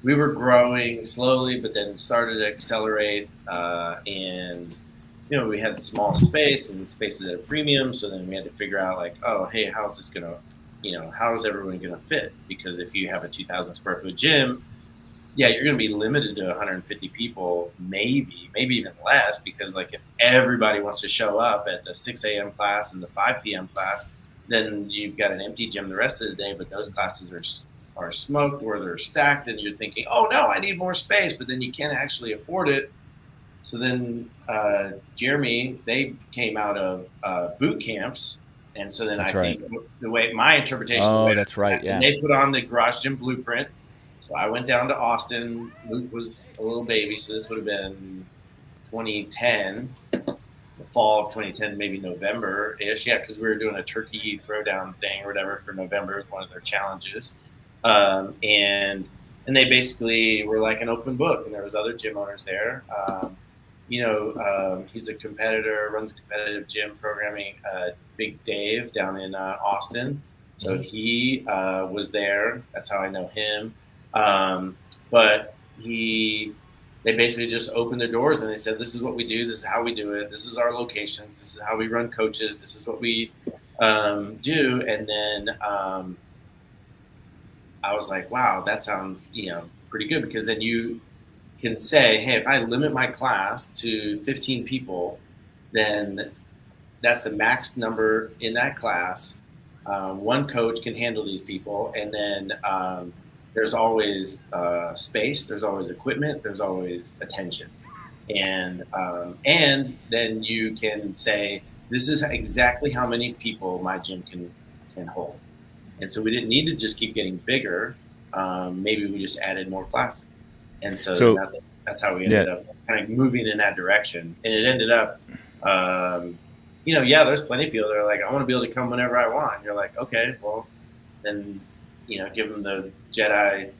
we were growing slowly, but then started to accelerate, and we had a small space, and the space is at a premium. So then we had to figure out like, oh, hey, how's this going to, how is everyone going to fit? Because if you have a 2,000 square foot gym, you're going to be limited to 150 people, maybe even less, because like if everybody wants to show up at the 6 a.m. class and the 5 p.m. class, then you've got an empty gym the rest of the day, but those classes are smoked or they're stacked, and you're thinking, oh no, I need more space, but then you can't actually afford it. So then Jeremy, they came out of boot camps. And so then think the way my interpretation. Oh, that's right. Yeah. They put on the Garage Gym Blueprint. So I went down to Austin. Luke was a little baby. So this would have been 2010, the fall of 2010, maybe November-ish. Yeah, because we were doing a turkey throwdown thing or whatever for November, one of their challenges. And they basically were like an open book. And there was other gym owners there. He's a competitor, runs a competitive gym programming, Big Dave down in Austin. So he was there. That's how I know him. But they basically just opened their doors and they said, this is what we do. This is how we do it. This is our locations. This is how we run coaches. This is what we do. And then I was like, wow, that sounds, pretty good, because then you can say, hey, if I limit my class to 15 people, then that's the max number in that class. One coach can handle these people. And then there's always space, there's always equipment, there's always attention. And then you can say, this is exactly how many people my gym can hold. And so we didn't need to just keep getting bigger. Maybe we just added more classes. And so that's how we ended up kind of moving in that direction. And it ended up, there's plenty of people that are like, I want to be able to come whenever I want. And you're like, okay, well, then, give them the Jedi,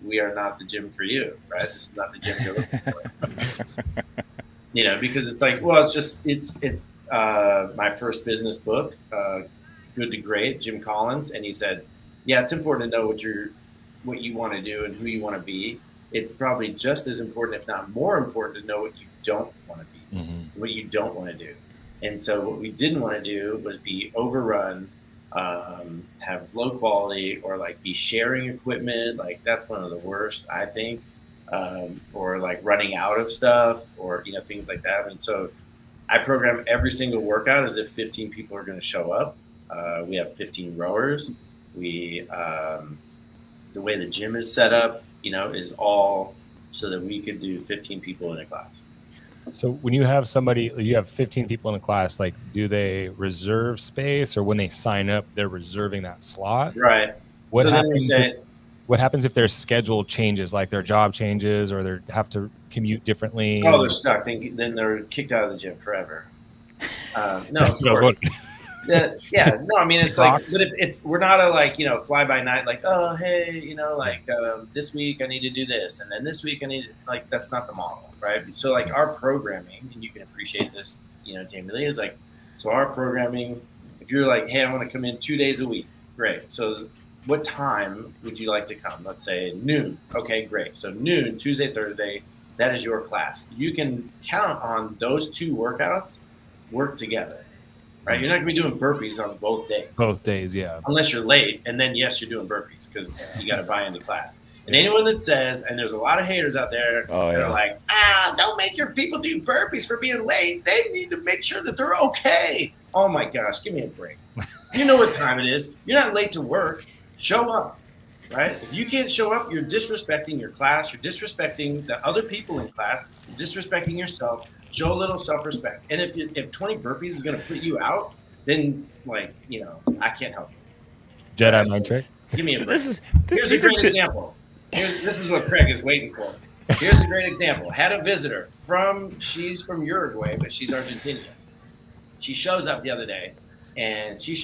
we are not the gym for you, right? This is not the gym you're looking for. Because it's like, well, it's my first business book, Good to Great, Jim Collins. And he said, yeah, it's important to know what you want to do and who you want to be. It's probably just as important, if not more important, to know what you don't want to be, what you don't want to do. And so what we didn't want to do was be overrun, have low quality, or like be sharing equipment. Like that's one of the worst, I think, or like running out of stuff, or, things like that. And so I program every single workout as if 15 people are going to show up. We have 15 rowers. We the way the gym is set up, is all so that we could do 15 people in a class. So when you have 15 people in a class, like, do they reserve space, or when they sign up, they're reserving that slot? Right. What happens if their schedule changes, like their job changes, or they have to commute differently? Oh, they're stuck. Then they're kicked out of the gym forever. No, of course. Yeah. No, I mean, it's like, but we're not a fly by night, like, oh, hey, this week I need to do this, and then this week I need to, that's not the model, right? So our programming, and you can appreciate this, Jamie Lee, is so our programming, if you're like, hey, I want to come in 2 days a week, great. So what time would you like to come? Let's say noon. Okay, great. So noon, Tuesday, Thursday, that is your class. You can count on those 2 workouts work together. Right, you're not gonna be doing burpees on both days. Both days, yeah. Unless you're late, and then yes, you're doing burpees because you got to buy into class. And anyone that says, and there's a lot of haters out there that are like, don't make your people do burpees for being late. They need to make sure that they're okay. Oh my gosh, give me a break. You know what time it is. You're not late to work. Show up, right? If you can't show up, you're disrespecting your class. You're disrespecting the other people in class. You're disrespecting yourself. Show a little self-respect. And if 20 burpees is going to put you out, then I can't help you. Jedi mind trick. Give me a break. Here's a great example. This is what Craig is waiting for. Here's a great example. Had a visitor she's from Uruguay, but she's Argentinian. She shows up the other day, and she's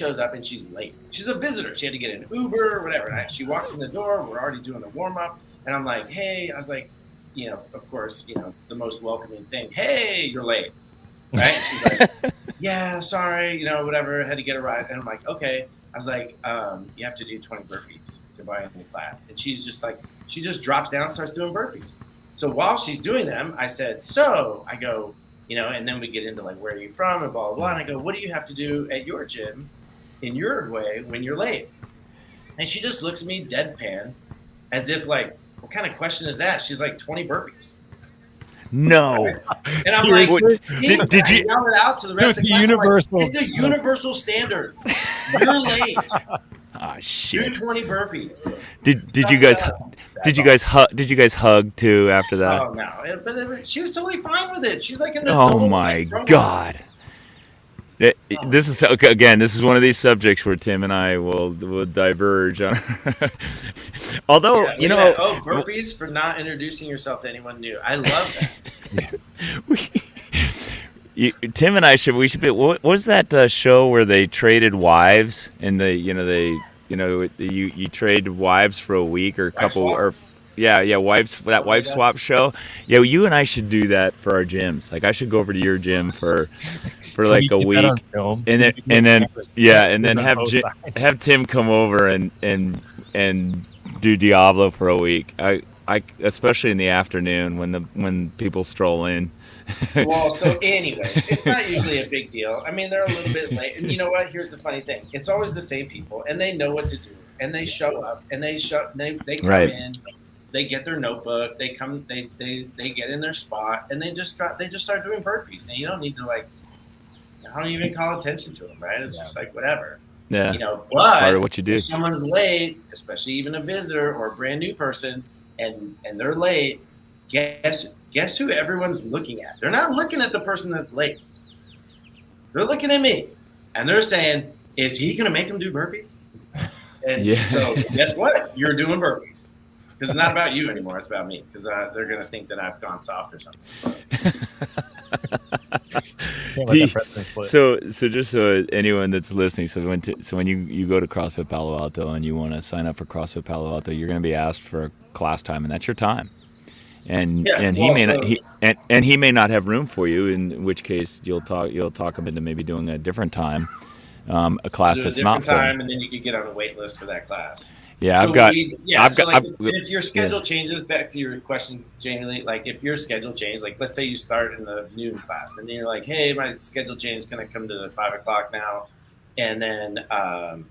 late. She's a visitor. She had to get an Uber or whatever. And she walks in the door. We're already doing the warm-up. And I'm like, hey, of course, it's the most welcoming thing. Hey, you're late, right? And she's like, yeah, sorry, whatever, had to get a ride. And I'm like, okay. I was like, you have to do 20 burpees to buy into the class. And she's just like, she just drops down and starts doing burpees. So while she's doing them, I said, I go, and then we get into where are you from and blah, blah, blah. And I go, what do you have to do at your gym in Uruguay when you're late? And she just looks at me deadpan as if what kind of question is that? She's like, 20 burpees. No. And I'm like, did you yell it out to the rest of the class? Universal. It's a universal standard. You're late. Ah, shit. Do 20 burpees. Did you guys hug too after that? Oh no. But she was totally fine with it. She's like an Oh adult, my God. This is one of these subjects where Tim and I will diverge on. Although burpees for not introducing yourself to anyone new. I love that. Tim and I should be. What was that show where they traded wives and you trade wives for a week or a couple or. Yeah, wife swap show. Yeah, you and I should do that for our gyms. I should go over to your gym for a week, and then have Tim come over and do Diablo for a week. I especially in the afternoon when people stroll in. Well, so anyways, it's not usually a big deal. I mean, they're a little bit late, and you know what? Here's the funny thing: it's always the same people, and they know what to do, and they show up, and they come in. They get their notebook. They come. They get in their spot, and they just start doing burpees. And you don't need to I don't even call attention to them, right? It's just whatever. Yeah. But part of what you do. If someone's late, especially even a visitor or a brand new person, and they're late, guess who everyone's looking at? They're not looking at the person that's late. They're looking at me, and they're saying, "Is he going to make them do burpees?" And so guess what? You're doing burpees. Because it's not about you anymore. It's about me. Because they're going to think that I've gone soft or something. So just so anyone that's listening, when you go to CrossFit Palo Alto and you want to sign up for CrossFit Palo Alto, you're going to be asked for a class time, and that's your time. And he may not have room for you, in which case you'll talk him into maybe doing a different time, a class that's not full. And then you could get on a wait list for that class. Yeah, if your schedule changes, back to your question, Jamie Lee, if your schedule changes, let's say you start in the noon class, and then you're like, hey, my schedule change is going to come to 5 o'clock now, and then then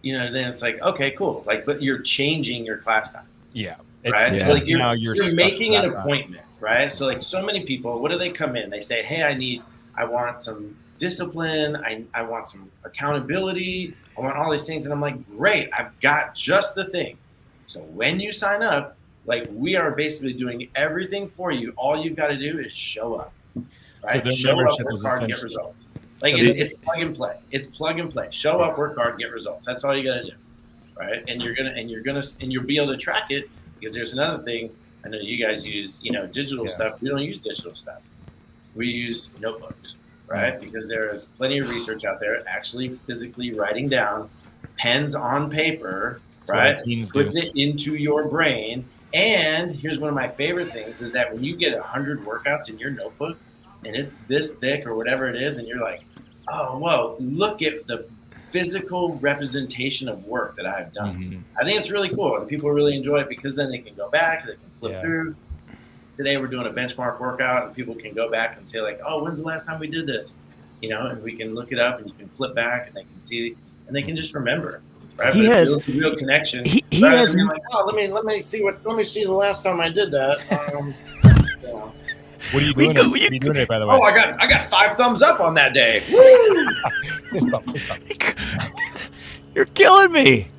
it's like, okay, cool, but you're changing your class time. Yeah, right. Yeah. So you're making an appointment, right? So so many people, what do they come in? They say, hey, I want some discipline. I want some accountability. I want all these things. And I'm like, great, I've got just the thing. So when you sign up, like, we are basically doing everything for you. All you've got to do is show up. Right? So show up, work hard, and get results. Like, it's plug and play. It's plug and play. Show up, work hard, get results. That's all you got to do. Right? And you'll be able to track it, because there's another thing. I know you guys use, digital stuff. We don't use digital stuff. We use notebooks, right? Because there is plenty of research out there actually physically writing down, pens on paper, right? Puts it into your brain. And here's one of my favorite things is that when you get 100 workouts in your notebook and it's this thick or whatever it is, and you're like, oh, whoa, look at the physical representation of work that I've done. Mm-hmm. I think it's really cool, and people really enjoy it because then they can go back, they can flip through. Today we're doing a benchmark workout, and people can go back and say like, oh, when's the last time we did this? And we can look it up, and you can flip back, and they can see, and they can just remember. Right? He has real connection. He has. Like, oh, let me see the last time I did that. What are you doing? What are you doing it, by the way? Oh, I got 5 thumbs up on that day. Fist bump. You're killing me.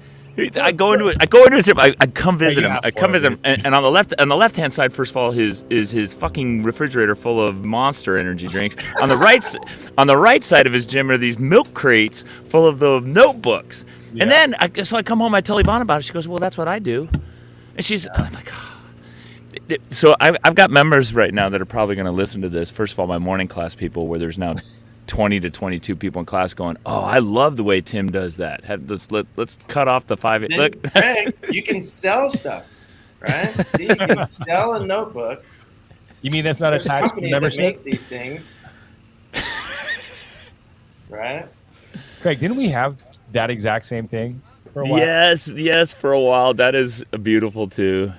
I go into his gym. I come visit him. And on the left hand side, first of all, is his fucking refrigerator full of Monster energy drinks. On the right side of his gym are these milk crates full of the notebooks. Yeah. And then I come home, I tell Yvonne about it. She goes, well, that's what I do. And I'm like, oh. So I've got members right now that are probably going to listen to this. First of all, my morning class people, where there's now 20 to 22 people in class going, oh, I love the way Tim does that. Let's cut off the 5. Look, Greg, you can sell stuff, right? You can sell a notebook. You mean that's not attached to membership? That make these things, right? Craig, didn't we have that exact same thing for a while? Yes, for a while. That is beautiful too.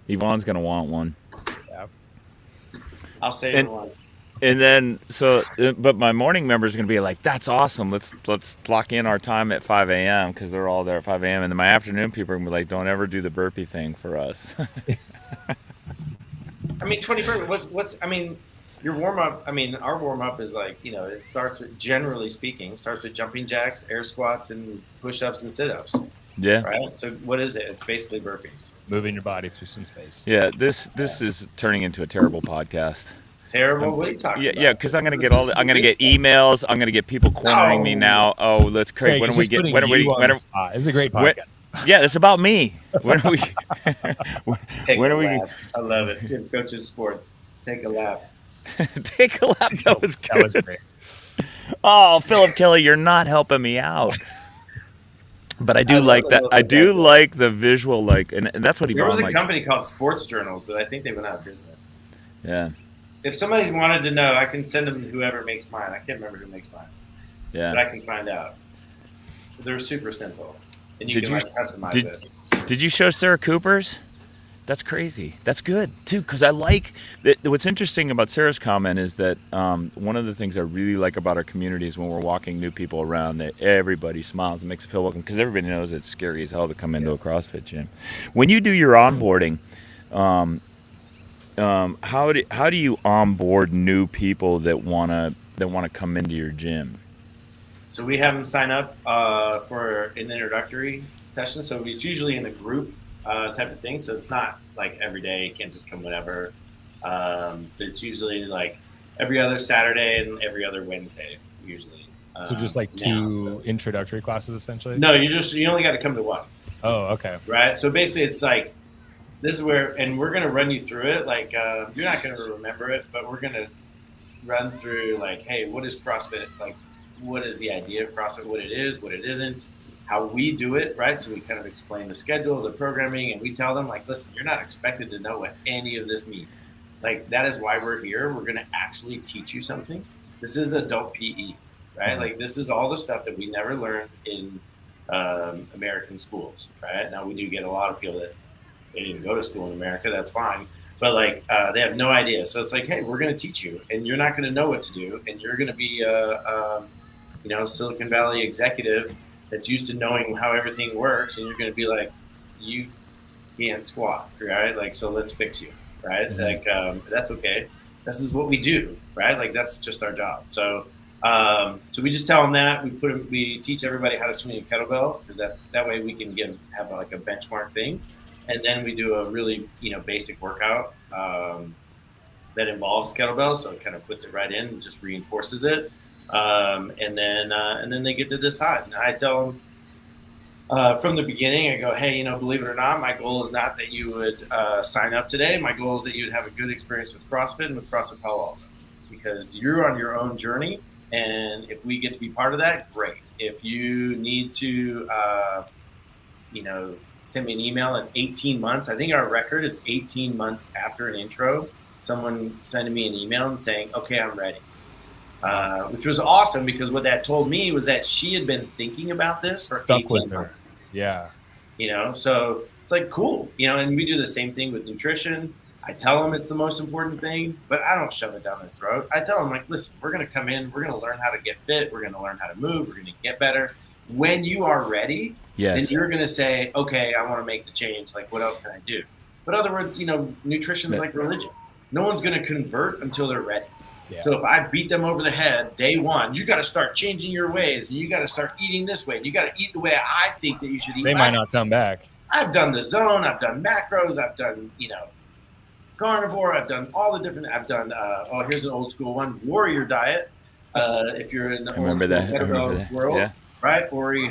Yvonne's gonna want one. Yeah. I'll save one. And then but my morning members are gonna be like, "That's awesome. Let's lock in our time at 5 a.m. because they're all there at 5 a.m. And then my afternoon people are gonna be like, "Don't ever do the burpee thing for us." I mean, 20 burpees. Your warm up. I mean, our warm up is like, it starts with, generally speaking, jumping jacks, air squats, and push ups and sit ups. Yeah. Right. So what is it? It's basically burpees. Moving your body through some space. Yeah. This is turning into a terrible podcast. Terrible? What are you talking about? Yeah, because I'm gonna get emails. I'm gonna get people cornering me now. Oh, let's Craig. When are we get? When are we? It's a great podcast. Yeah, it's about me. When are we? When are we? I love it. Tim coaches sports. Take a lap. Take a lap. That was good. That was great. Oh, Philip Kelly, you're not helping me out. But I like that. I do like the visual, and that's what he. There was a company called Sports Journals, but I think they went out of business. Yeah. If somebody wanted to know, I can send them whoever makes mine. I can't remember who makes mine. Yeah. But I can find out. They're super simple, and you can customize it. Did you show Sarah Cooper's? That's crazy. That's good too, because I like that. What's interesting about Sarah's comment is that one of the things I really like about our community is when we're walking new people around, that everybody smiles and makes them feel welcome, because everybody knows it's scary as hell to come into a CrossFit gym. When you do your onboarding, how do you onboard new people that wanna come into your gym? So we have them sign up for an introductory session. So it's usually in a group type of thing. So it's not like every day, you can't just come whenever. It's usually like every other Saturday and every other Wednesday, usually. So just like two introductory classes, essentially? No, you only got to come to one. Oh, okay. Right. So basically it's like, this is where, and we're going to run you through it. Like, you're not going to remember it, but we're going to run through like, hey, what is CrossFit? Like, what is the idea of CrossFit? What it is, what it isn't, how we do it, right? So we kind of explain the schedule, the programming, and we tell them like, listen, you're not expected to know what any of this means. Like, that is why we're here. We're going to actually teach you something. This is adult PE, right? Like, this is all the stuff that we never learned in American schools, right? Now we do get a lot of people that they didn't go to school in America. That's fine. But like, they have no idea. So it's like, hey, we're going to teach you, and you're not going to know what to do. And you're going to be Silicon Valley executive that's used to knowing how everything works. And you're going to be like, you can't squat, right? Like, so let's fix you, right? Mm-hmm. Like, that's okay. This is what we do, right? Like, that's just our job. So So we just tell them that we teach everybody how to swing a kettlebell, because that way we can have like a benchmark thing. And then we do a really, basic workout that involves kettlebells. So it kind of puts it right in and just reinforces it. And then they get to decide. And I tell them from the beginning, I go, hey, believe it or not, my goal is not that you would sign up today. My goal is that you would have a good experience with CrossFit and with PRsAllDay, because you're on your own journey. And if we get to be part of that, great. If you need to, send me an email in 18 months. I think our record is 18 months after an intro, someone sending me an email and saying, okay, I'm ready. Which was awesome, because what that told me was that she had been thinking about this for 18 months. Yeah. So it's like, cool. And we do the same thing with nutrition. I tell them it's the most important thing, but I don't shove it down their throat. I tell them, like, listen, we're going to come in, we're going to learn how to get fit, we're going to learn how to move, we're going to get better. When you are ready, then you're going to say, okay, I want to make the change. Like, what else can I do? But in other words, nutrition's like religion. No one's going to convert until they're ready. Yeah. So if I beat them over the head day one, you got to start changing your ways, and you got to start eating this way, and you got to eat the way I think that you should eat. They might not come back. I've done the zone, I've done macros, I've done, carnivore, I've done all the different, I've done, here's an old school one, warrior diet. If you're in the old school kettlebell world, right? Ori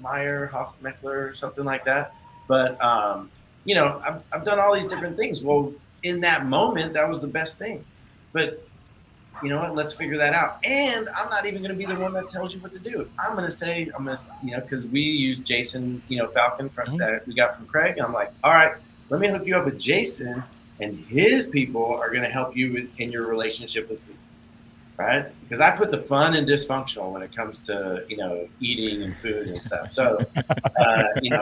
Hofmeckler, something like that. But, I've done all these different things. Well, in that moment, that was the best thing. But you know what? Let's figure that out. And I'm not even going to be the one that tells you what to do. I'm going to say, because we use Jason, Falcon that we got from Craig. And I'm like, all right, let me hook you up with Jason, and his people are going to help you in your relationship with food, right? Because I put the fun and dysfunctional when it comes to, eating and food and stuff. So, and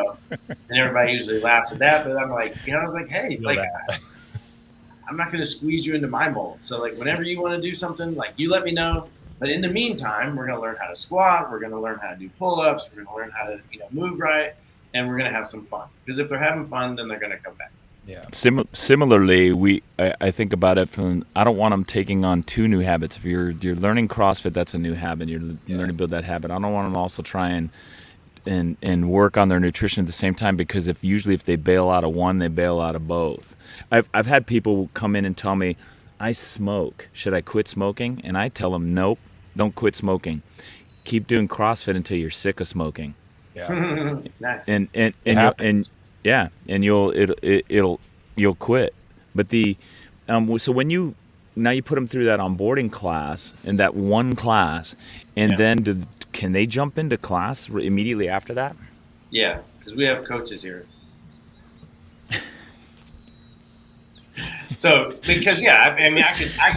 everybody usually laughs at that, but I'm like, I was like, hey, I'm not going to squeeze you into my mold. So whenever you want to do something, you let me know. But in the meantime, we're going to learn how to squat. We're going to learn how to do pull-ups. We're going to learn how to, move right. And we're going to have some fun. Because if they're having fun, then they're going to come back. Yeah. Similarly, I think about it from, I don't want them taking on two new habits. If you're learning CrossFit, that's a new habit. You're learning to build that habit. I don't want them to also try and work on their nutrition at the same time, because if they bail out of one, they bail out of both. I've had people come in and tell me, I smoke. Should I quit smoking? And I tell them, nope, don't quit smoking. Keep doing CrossFit until you're sick of smoking. Yeah. Nice. And you'll quit. But so when you put them through that onboarding class and that one class, and then can they jump into class immediately after that? Yeah, because we have coaches here. So, because I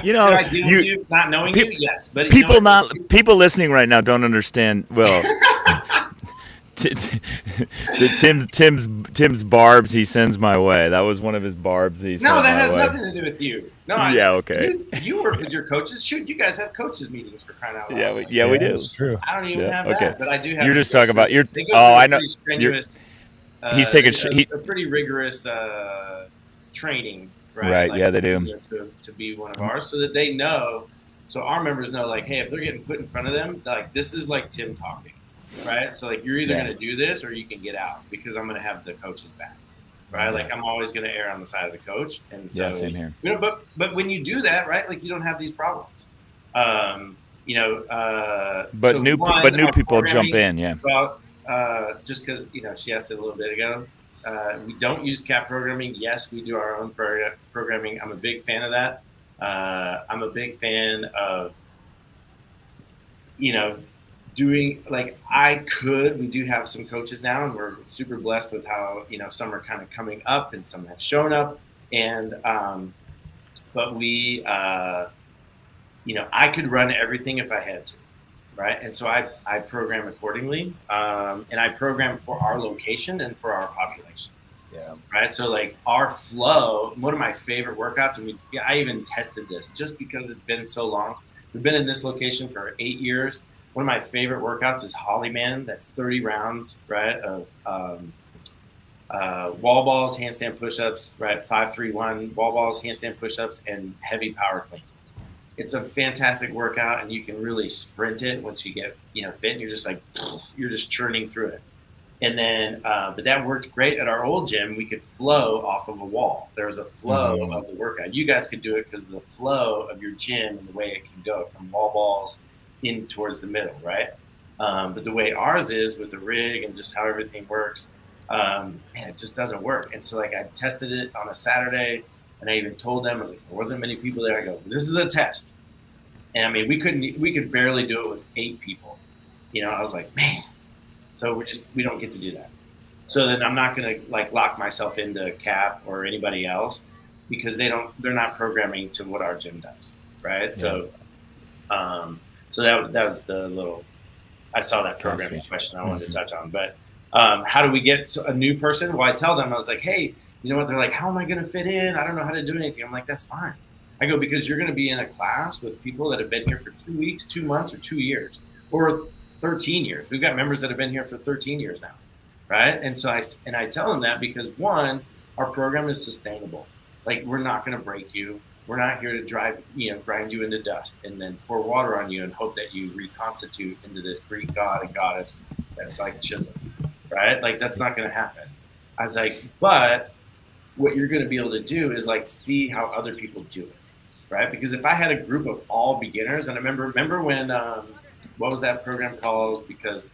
deal with you not knowing you, yes, but people listening right now don't understand. Well, Tim's barbs he sends my way. That was one of his barbs. No, that has nothing to do with you. No, okay. You work with your coaches. Shoot, you guys have coaches meetings for crying out loud. We do. That's true. I don't even have that, but I do have. You're just talking about your. I know. Strenuous, he's taking a pretty rigorous training. Right. Right. Yeah, they do. To be one of ours, so that they know. So our members know, hey, if they're getting put in front of them, this is like Tim talking, right? So you're either going to do this or you can get out, because I'm going to have the coach's back, right? I'm always going to err on the side of the coach, and so same here. But when you do that, right, you don't have these problems. But new people jump in, yeah. Well, just because she asked it a little bit ago. We don't use CAP programming. Yes, we do our own programming. I'm a big fan of that. I'm a big fan of, doing we do have some coaches now, and we're super blessed with how, some are kind of coming up and some have shown up. And, but we, I could run everything if I had to. Right. And so I program accordingly. And I program for our location and for our population. Yeah. Right. So our flow, one of my favorite workouts, and I even tested this just because it's been so long. We've been in this location for 8 years. One of my favorite workouts is Holly Man. That's 30 rounds, right, of wall balls, handstand push-ups, right, 5-3-1, wall balls, handstand push-ups, and heavy power clean. it's a fantastic workout, and you can really sprint it once you get, fit, and you're just like, you're just churning through it. And then, but that worked great at our old gym. We could flow off of a wall. There was a flow of the workout. You guys could do it because of the flow of your gym and the way it can go from wall balls in towards the middle, right? But the way ours is with the rig and just how everything works, man, it just doesn't work. And so like I tested it on a Saturday, and I even told them, I was like, there wasn't many people there. I go, this is a test. And I mean, we could barely do it with 8 people. I was like, man. So we don't get to do that. So then I'm not going to like lock myself into Cap or anybody else because they're not programming to what our gym does. Right. Yeah. So, so that was the little, I saw that programming question I wanted to touch on, but, how do we get a new person? Well, I tell them, I was like, hey, you know what? They're like, how am I going to fit in? I don't know how to do anything. I'm like, that's fine. I go, because you're going to be in a class with people that have been here for 2 weeks, 2 months, or 2 years, or 13 years. We've got members that have been here for 13 years now, right? And so I tell them that because one, our program is sustainable. Like we're not going to break you. We're not here to grind you into dust and then pour water on you and hope that you reconstitute into this Greek god and goddess that's like chisel, right? Like that's not going to happen. I was like, but what you're going to be able to do is like see how other people do it, right? Because if I had a group of all beginners, and I remember when what was that program called? Because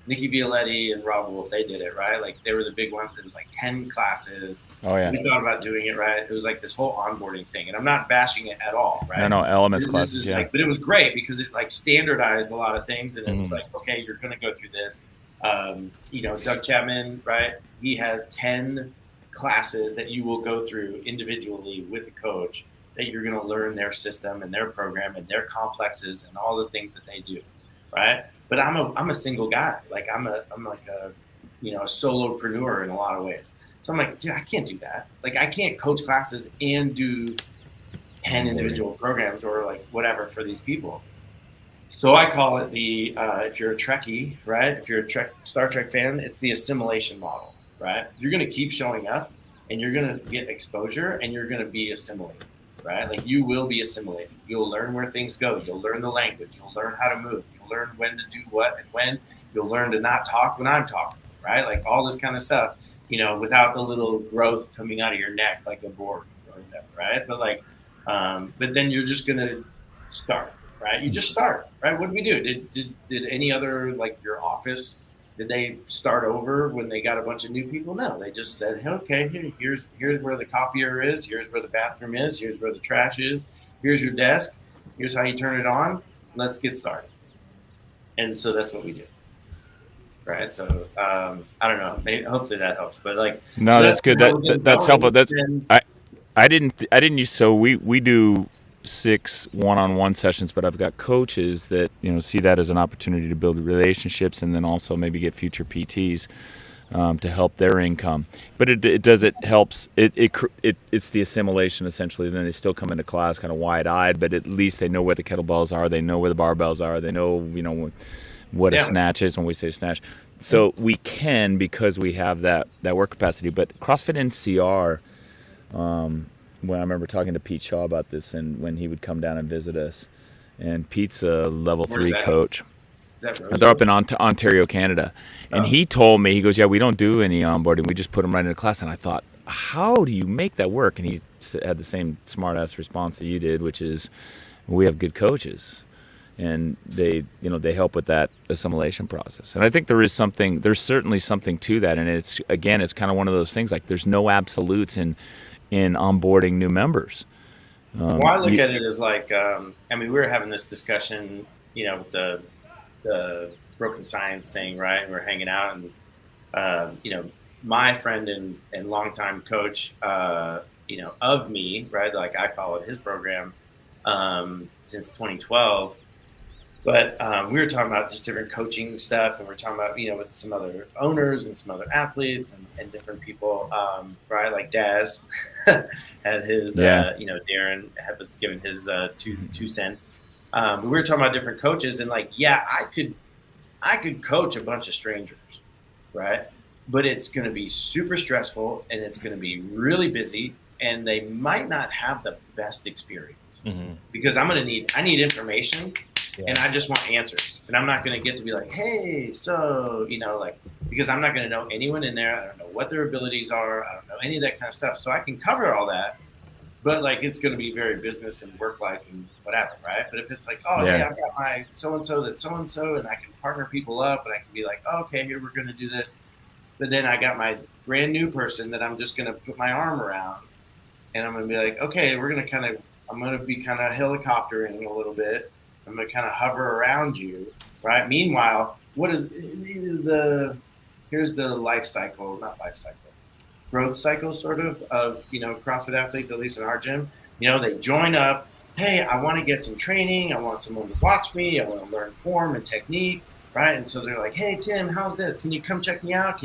Nikki Violetti and Rob Wolf, they did it, right? Like they were the big ones. It was like 10 classes. Oh yeah. We thought about doing it, right? It was like this whole onboarding thing, and I'm not bashing it at all, right? No, elements classes, yeah. But it was great because it like standardized a lot of things, and it was like, okay, you're going to go through this. Doug Chapman, right? He has 10 classes that you will go through individually with a coach that you're going to learn their system and their program and their complexes and all the things that they do, right? But I'm a single guy. Like I'm like a solopreneur in a lot of ways. So I'm like, dude, I can't do that. Like I can't coach classes and do 10 individual programs or like whatever for these people. So I call it the if you're a Trekkie, right? If you're a Star Trek fan, it's the assimilation model, right? You're going to keep showing up, and you're going to get exposure, and you're going to be assimilated. Right? Like you will be assimilated. You'll learn where things go. You'll learn the language. You'll learn how to move. You'll learn when to do what and when. You'll learn to not talk when I'm talking, right? Like all this kind of stuff, without the little growth coming out of your neck like a board or whatever, right? But like, but then you're just going to start, right? You just start, right? What did we do? Did any other, like your office, did they start over when they got a bunch of new people? No, they just said, hey, okay, here's where the copier is. Here's where the bathroom is. Here's where the trash is. Here's your desk. Here's how you turn it on. Let's get started. And so that's what we did. Right. So I don't know. Maybe, hopefully that helps. But like, no, so that's good. That's helpful. I didn't use. So we do 6 one-on-one sessions, but I've got coaches that see that as an opportunity to build relationships and then also maybe get future PTs to help their income. But it helps. It's the assimilation essentially. Then they still come into class kind of wide-eyed, but at least they know where the kettlebells are. They know where the barbells are. They know what a snatch is when we say snatch. So we can, because we have that work capacity. But CrossFit NCR. When I remember talking to Pete Shaw about this, and when he would come down and visit us, and Pete's a level 3 coach. They're up in Ontario, Canada. And he told me, he goes, yeah, we don't do any onboarding. We just put them right into class. And I thought, how do you make that work? And he had the same smart-ass response that you did, which is, we have good coaches. And they help with that assimilation process. And I think there's certainly something to that. And it's kind of one of those things, like there's no absolutes in onboarding new members. Well, I look at it as like, we were having this discussion, with the broken science thing, right? We're hanging out, and my friend and longtime coach, of me, right? Like I followed his program since 2012. But we were talking about just different coaching stuff, and we're talking about, with some other owners and some other athletes and different people, right? Like Daz had his, Darren was given his 2 cents. But we were talking about different coaches, and like, yeah, I could coach a bunch of strangers, right? But it's going to be super stressful, and it's going to be really busy, and they might not have the best experience because I need information and I just want answers, and I'm not going to get to be like, hey, so, like, because I'm not going to know anyone in there. I don't know what their abilities are. I don't know any of that kind of stuff. So I can cover all that, but like, it's going to be very business and work-like and whatever. Right. But if it's like, hey, I've got my so-and-so that's so-and-so, and I can partner people up, and I can be like, okay, here, we're going to do this. But then I got my brand new person that I'm just going to put my arm around, and I'm going to be like, okay, I'm going to be kind of helicoptering a little bit. I'm going to kind of hover around you, right? Meanwhile, here's the growth cycle sort of CrossFit athletes, at least in our gym. They join up. Hey, I want to get some training. I want someone to watch me. I want to learn form and technique, right? And so they're like, hey, Tim, how's this? Can you come check me out?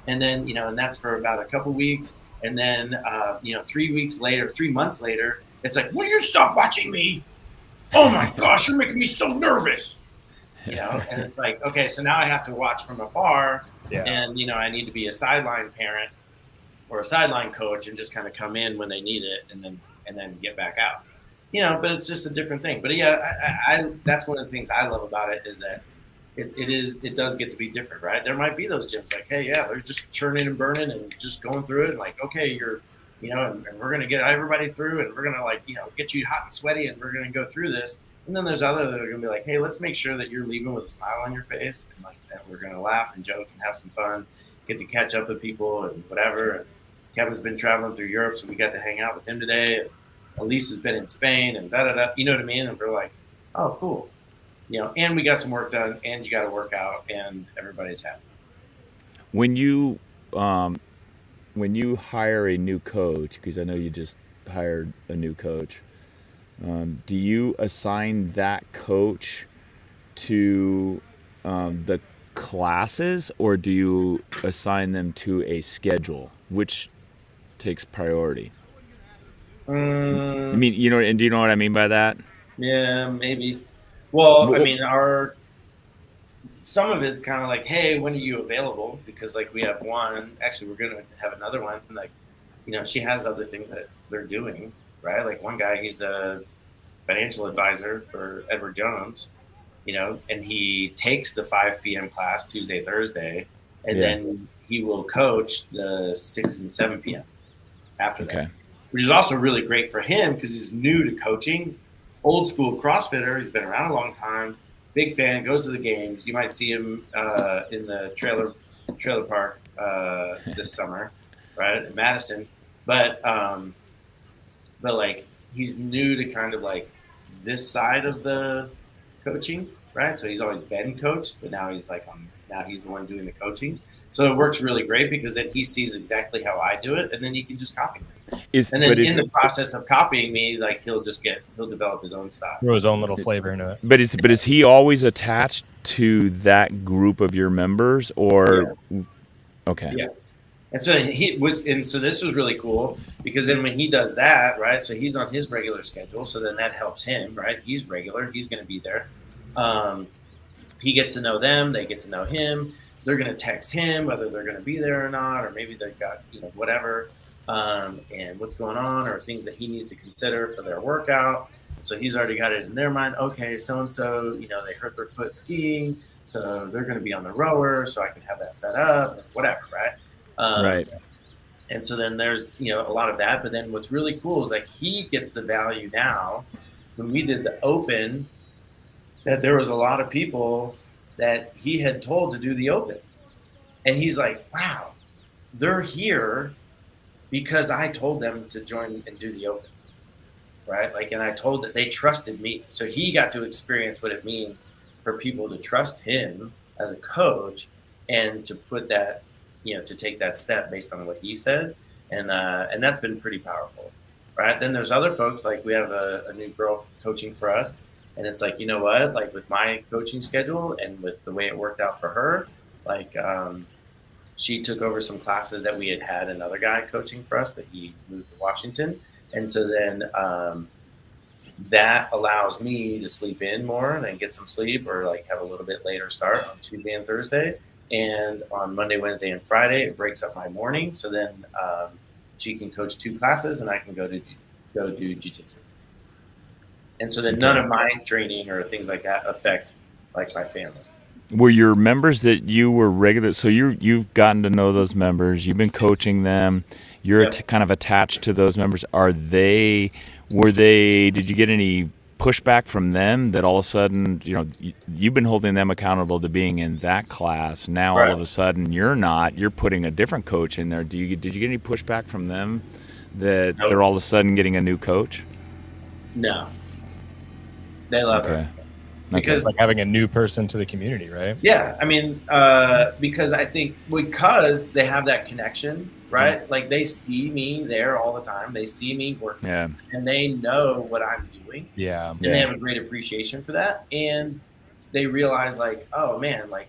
And then, and that's for about a couple weeks. And then, 3 months later, it's like, will you stop watching me? Oh my gosh, you're making me so nervous. And it's like, okay, so now I have to watch from afar. And, I need to be a sideline parent or a sideline coach and just kind of come in when they need it and then get back out. But it's just a different thing. But I that's one of the things I love about it is that it does get to be different, right? There might be those gyms like, hey, they're just churning and burning and just going through it. And like, okay, you're, and we're going to get everybody through, and we're going to get you hot and sweaty, and we're going to go through this. And then there's others that are going to be like, hey, let's make sure that you're leaving with a smile on your face, and like that we're going to laugh and joke and have some fun, get to catch up with people and whatever. And Kevin's been traveling through Europe, so we got to hang out with him today. And Elise has been in Spain and da-da-da, you know what I mean? And we're like, oh, cool. And we got some work done, and you got to work out, and everybody's happy. When you hire a new coach, because I know you just hired a new coach, do you assign that coach to the classes, or do you assign them to a schedule? Which takes priority? I mean, and do you know what I mean by that? Yeah, maybe. Well, I mean, some of it's kind of like, hey, when are you available? Because like we have one, actually we're going to have another one. Like, she has other things that they're doing, right? Like one guy, he's a financial advisor for Edward Jones, and he takes the 5 p.m. class Tuesday, Thursday, and then he will coach the 6 and 7 p.m. after that, which is also really great for him because he's new to coaching. Old school CrossFitter. He's been around a long time. Big fan. Goes to the games. You might see him in the trailer park this summer, right, in Madison. But like he's new to kind of like this side of the coaching, right? So he's always been coached, but now he's like now he's the one doing the coaching. So it works really great because then he sees exactly how I do it, and then he can just copy me. And then in the process of copying me, like he'll develop his own style, throw his own little flavor into it. But is he always attached to that group of your members, or okay? Yeah. And so so this was really cool because then when he does that, right? So he's on his regular schedule, so then that helps him, right? He's regular, he's going to be there. He gets to know them, they get to know him. They're going to text him whether they're going to be there or not, or maybe they've got whatever. And what's going on or things that he needs to consider for their workout. So he's already got it in their mind. Okay, so-and-so, they hurt their foot skiing, so they're going to be on the rower, so I can have that set up, whatever, right? Right. And so then there's, a lot of that. But then what's really cool is like he gets the value now. When we did the open, that there was a lot of people that he had told to do the open. And he's like, wow, they're here because I told them to join and do the open, right? Like, and I told that they trusted me. So he got to experience what it means for people to trust him as a coach and to put that, to take that step based on what he said. And that's been pretty powerful, right? Then there's other folks, like we have a new girl coaching for us. And it's like, you know what, like with my coaching schedule and with the way it worked out for her, like, she took over some classes that we had another guy coaching for us, but he moved to Washington. And so then that allows me to sleep in more and then get some sleep or like have a little bit later start on Tuesday and Thursday. And on Monday, Wednesday, and Friday, it breaks up my morning. So then she can coach 2 classes, and I can go do jiu-jitsu. And so then none of my training or things like that affect like my family. Were your members that you were regular? So you've gotten to know those members. You've been coaching them. You're kind of attached to those members. Did you get any pushback from them that all of a sudden, you've been holding them accountable to being in that class. Now all of a sudden you're not. You're putting a different coach in there. Did you get any pushback from them that they're all of a sudden getting a new coach? No. They love it. Because it's like having a new person to the community, right? Yeah, I mean, because I think because they have that connection, right? Mm-hmm. Like they see me there all the time. They see me working, and they know what I'm doing. Yeah, and they have a great appreciation for that, and they realize like, oh man, like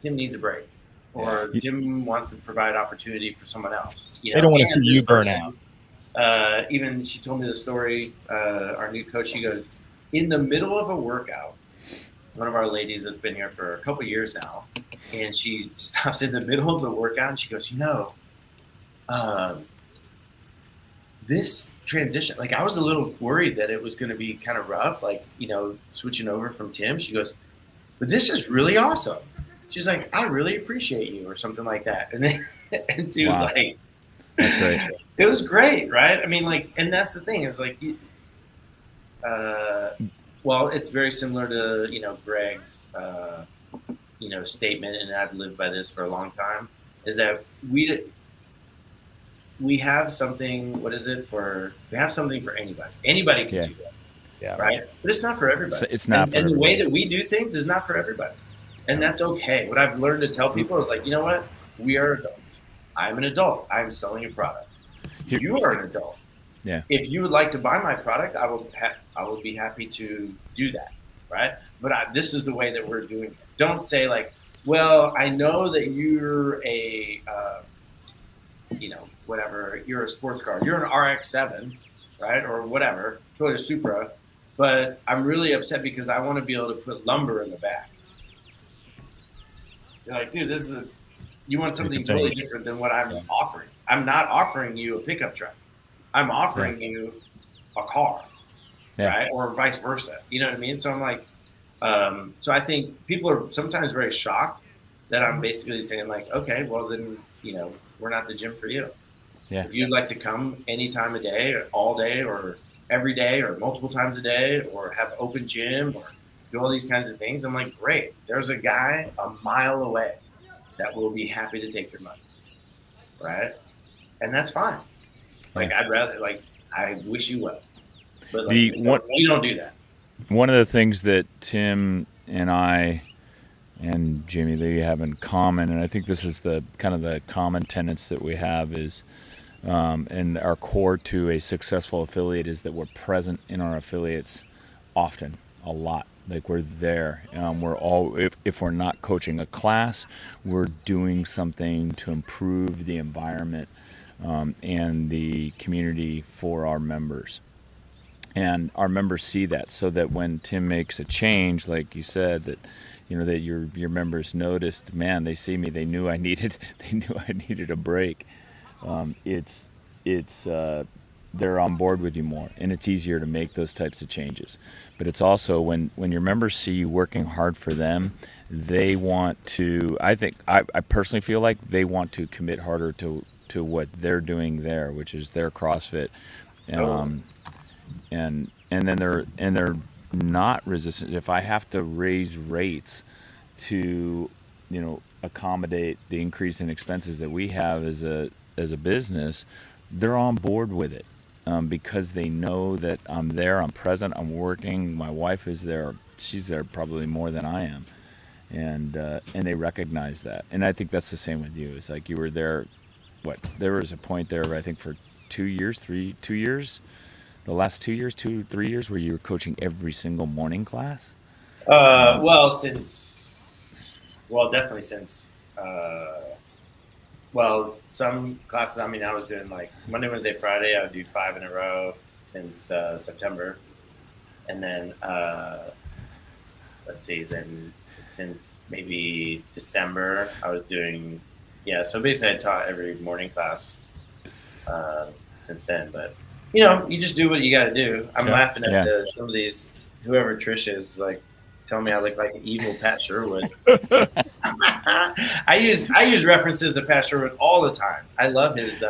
Tim needs a break, or Jim wants to provide opportunity for someone else. They don't want to see you burn out. Even she told me the story. Our new coach, she goes, in the middle of a workout, one of our ladies that's been here for a couple of years now, and she stops in the middle of the workout and she goes, this transition, like I was a little worried that it was going to be kind of rough, like, switching over from Tim. She goes, but this is really awesome. She's like, I really appreciate you, or something like that. And then and she was like, that's great. It was great, right? I mean, like, and that's the thing is like, well, it's very similar to, Greg's, statement, and I've lived by this for a long time, is that we have something, we have something for anybody. Anybody can do this, right? But it's not for everybody. It's not for everybody. And the way that we do things is not for everybody. And that's okay. What I've learned to tell people is like, you know what? We are adults. I'm an adult. I'm selling a product. You are an adult. Yeah. If you would like to buy my product, I will be happy to do that, right? But this is the way that we're doing it. Don't say like, well, I know that you're a, whatever, you're a sports car, you're an RX-7, right, or whatever, Toyota Supra, but I'm really upset because I want to be able to put lumber in the back. You're like, dude, you want something totally different than what I'm offering. I'm not offering you a pickup truck. I'm offering you a car, right? Or vice versa. You know what I mean? So I'm like, so I think people are sometimes very shocked that I'm basically saying like, okay, well then, we're not the gym for you. Yeah. If you'd like to come any time of day, or all day, or every day, or multiple times a day, or have open gym, or do all these kinds of things, I'm like, great. There's a guy a mile away that will be happy to take your money, right? And that's fine. Like, I'd rather, like, I wish you well. But, like, we don't do that. One of the things that Tim and I and Jamie Lee have in common, and I think this is the kind of the common tenets that we have is, and our core to a successful affiliate is that we're present in our affiliates often, a lot. Like we're there. We're all, if we're not coaching a class, we're doing something to improve the environment and the community for our members. And our members see that, so that when Tim makes a change, like you said, that that your members noticed, man, they see me, they knew I needed a break. They're on board with you more, and it's easier to make those types of changes. But it's also when your members see you working hard for them, they want to, I personally feel like they want to commit harder to what they're doing there, which is their CrossFit. And then they're not resistant. If I have to raise rates to accommodate the increase in expenses that we have as a business, they're on board with it because they know that I'm there, I'm present, I'm working. My wife is there; she's there probably more than I am, and they recognize that. And I think that's the same with you. It's like you were there. There was a point there, I think, for 2 years, 3 years. The last 2 years, 3 years, where you were coaching every single morning class? Definitely since, some classes, I was doing like Monday, Wednesday, Friday, I would do 5 in a row since September. And then, then since maybe December, I was doing, so basically I taught every morning class. since then. But you just do what you got to do. I'm laughing at some of these. Whoever Trish is, like, tell me I look like an evil Pat Sherwood. I use references to Pat Sherwood all the time. I love his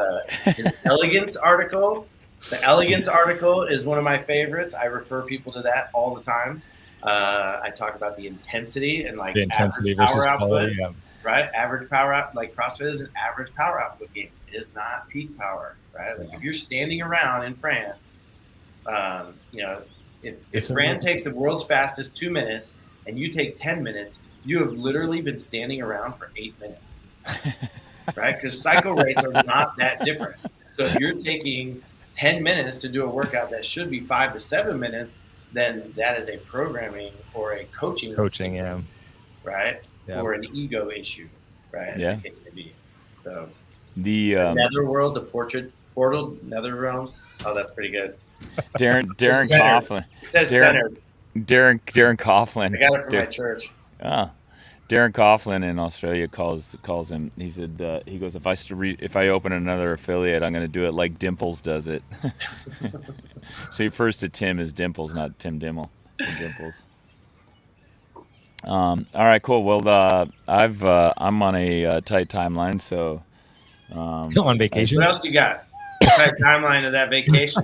elegance article. The elegance article is one of my favorites. I refer people to that all the time. I talk about the intensity and like the intensity versus quality. Yeah. Right, average power out. Like CrossFit is an average power output game. It is not peak power. Right, like if you're standing around in Fran, if Fran takes the world's fastest 2 minutes and you take 10 minutes, you have literally been standing around for 8 minutes. Right, because cycle rates are not that different. So if you're taking 10 minutes to do a workout that should be 5 to 7 minutes, then that is a programming or a coaching, right? Yeah. Or an ego issue, right? As the case may be. So the Netherworld, the portal, Netherrealm. Oh, that's pretty good. Darren Coughlin. It says centered. Darren Coughlin. I got it from my church. Oh. Darren Coughlin in Australia calls him. He said he goes, if I open another affiliate, I'm going to do it like Dimples does it. So he refers to Tim as Dimples, not Tim Dymmel. Dimples. All right, cool. Well, I'm on a tight timeline, so on vacation. What else you got? Tight timeline of that vacation.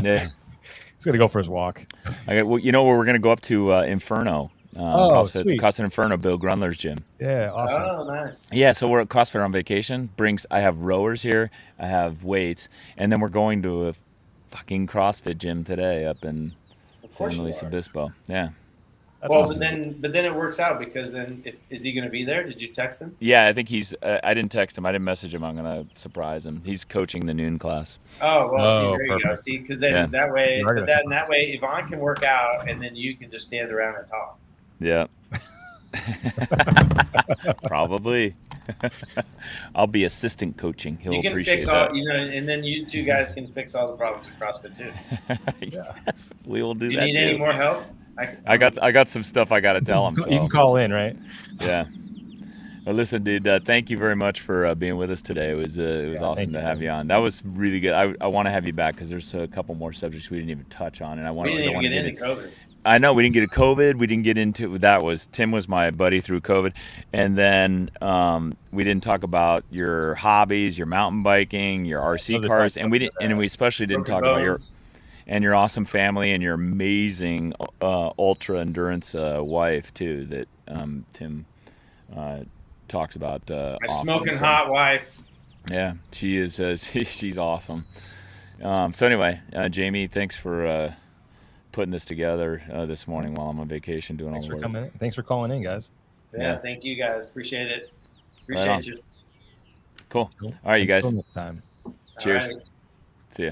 Yeah. He's gonna go for his walk. Where we're gonna go up to Inferno. CrossFit Inferno, Bill Grundler's gym. Yeah, awesome. Oh, nice. Yeah, so we're at CrossFit on vacation. I have rowers here, I have weights, and then we're going to a fucking CrossFit gym today up in San Luis Obispo. Yeah. That's awesome. but then it works out because then is he going to be there? Did you text him? Yeah, I think he's. I didn't text him. I didn't message him. I'm going to surprise him. He's coaching the noon class. Oh well, see, there you go. See, because then that way, Yvonne can work out, and then you can just stand around and talk. Yeah. Probably. I'll be assistant coaching. He'll appreciate fix that. And then you two guys can fix all the problems with CrossFit too. Yes, we will do that. Do you need any more help? I got some stuff I got to tell him. So. You can call in, right? Yeah. Well, listen, dude. Thank you very much for being with us today. It was awesome to have you on. That was really good. I want to have you back because there's a couple more subjects we didn't even touch on, and we didn't even get into COVID. I know we didn't get a COVID. We didn't get into Tim was my buddy through COVID, and then we didn't talk about your hobbies, your mountain biking, your RC cars, and we especially didn't talk about your awesome family and your amazing ultra endurance wife too that Tim talks about. My smoking hot wife. Yeah, she is. She's awesome. So anyway, Jamie, thanks for putting this together this morning while I'm on vacation doing all the work. Thanks for calling in, guys. Yeah, thank you guys. Appreciate it. Appreciate you. Cool. All right, you guys. Until next time. Cheers. Right. See ya.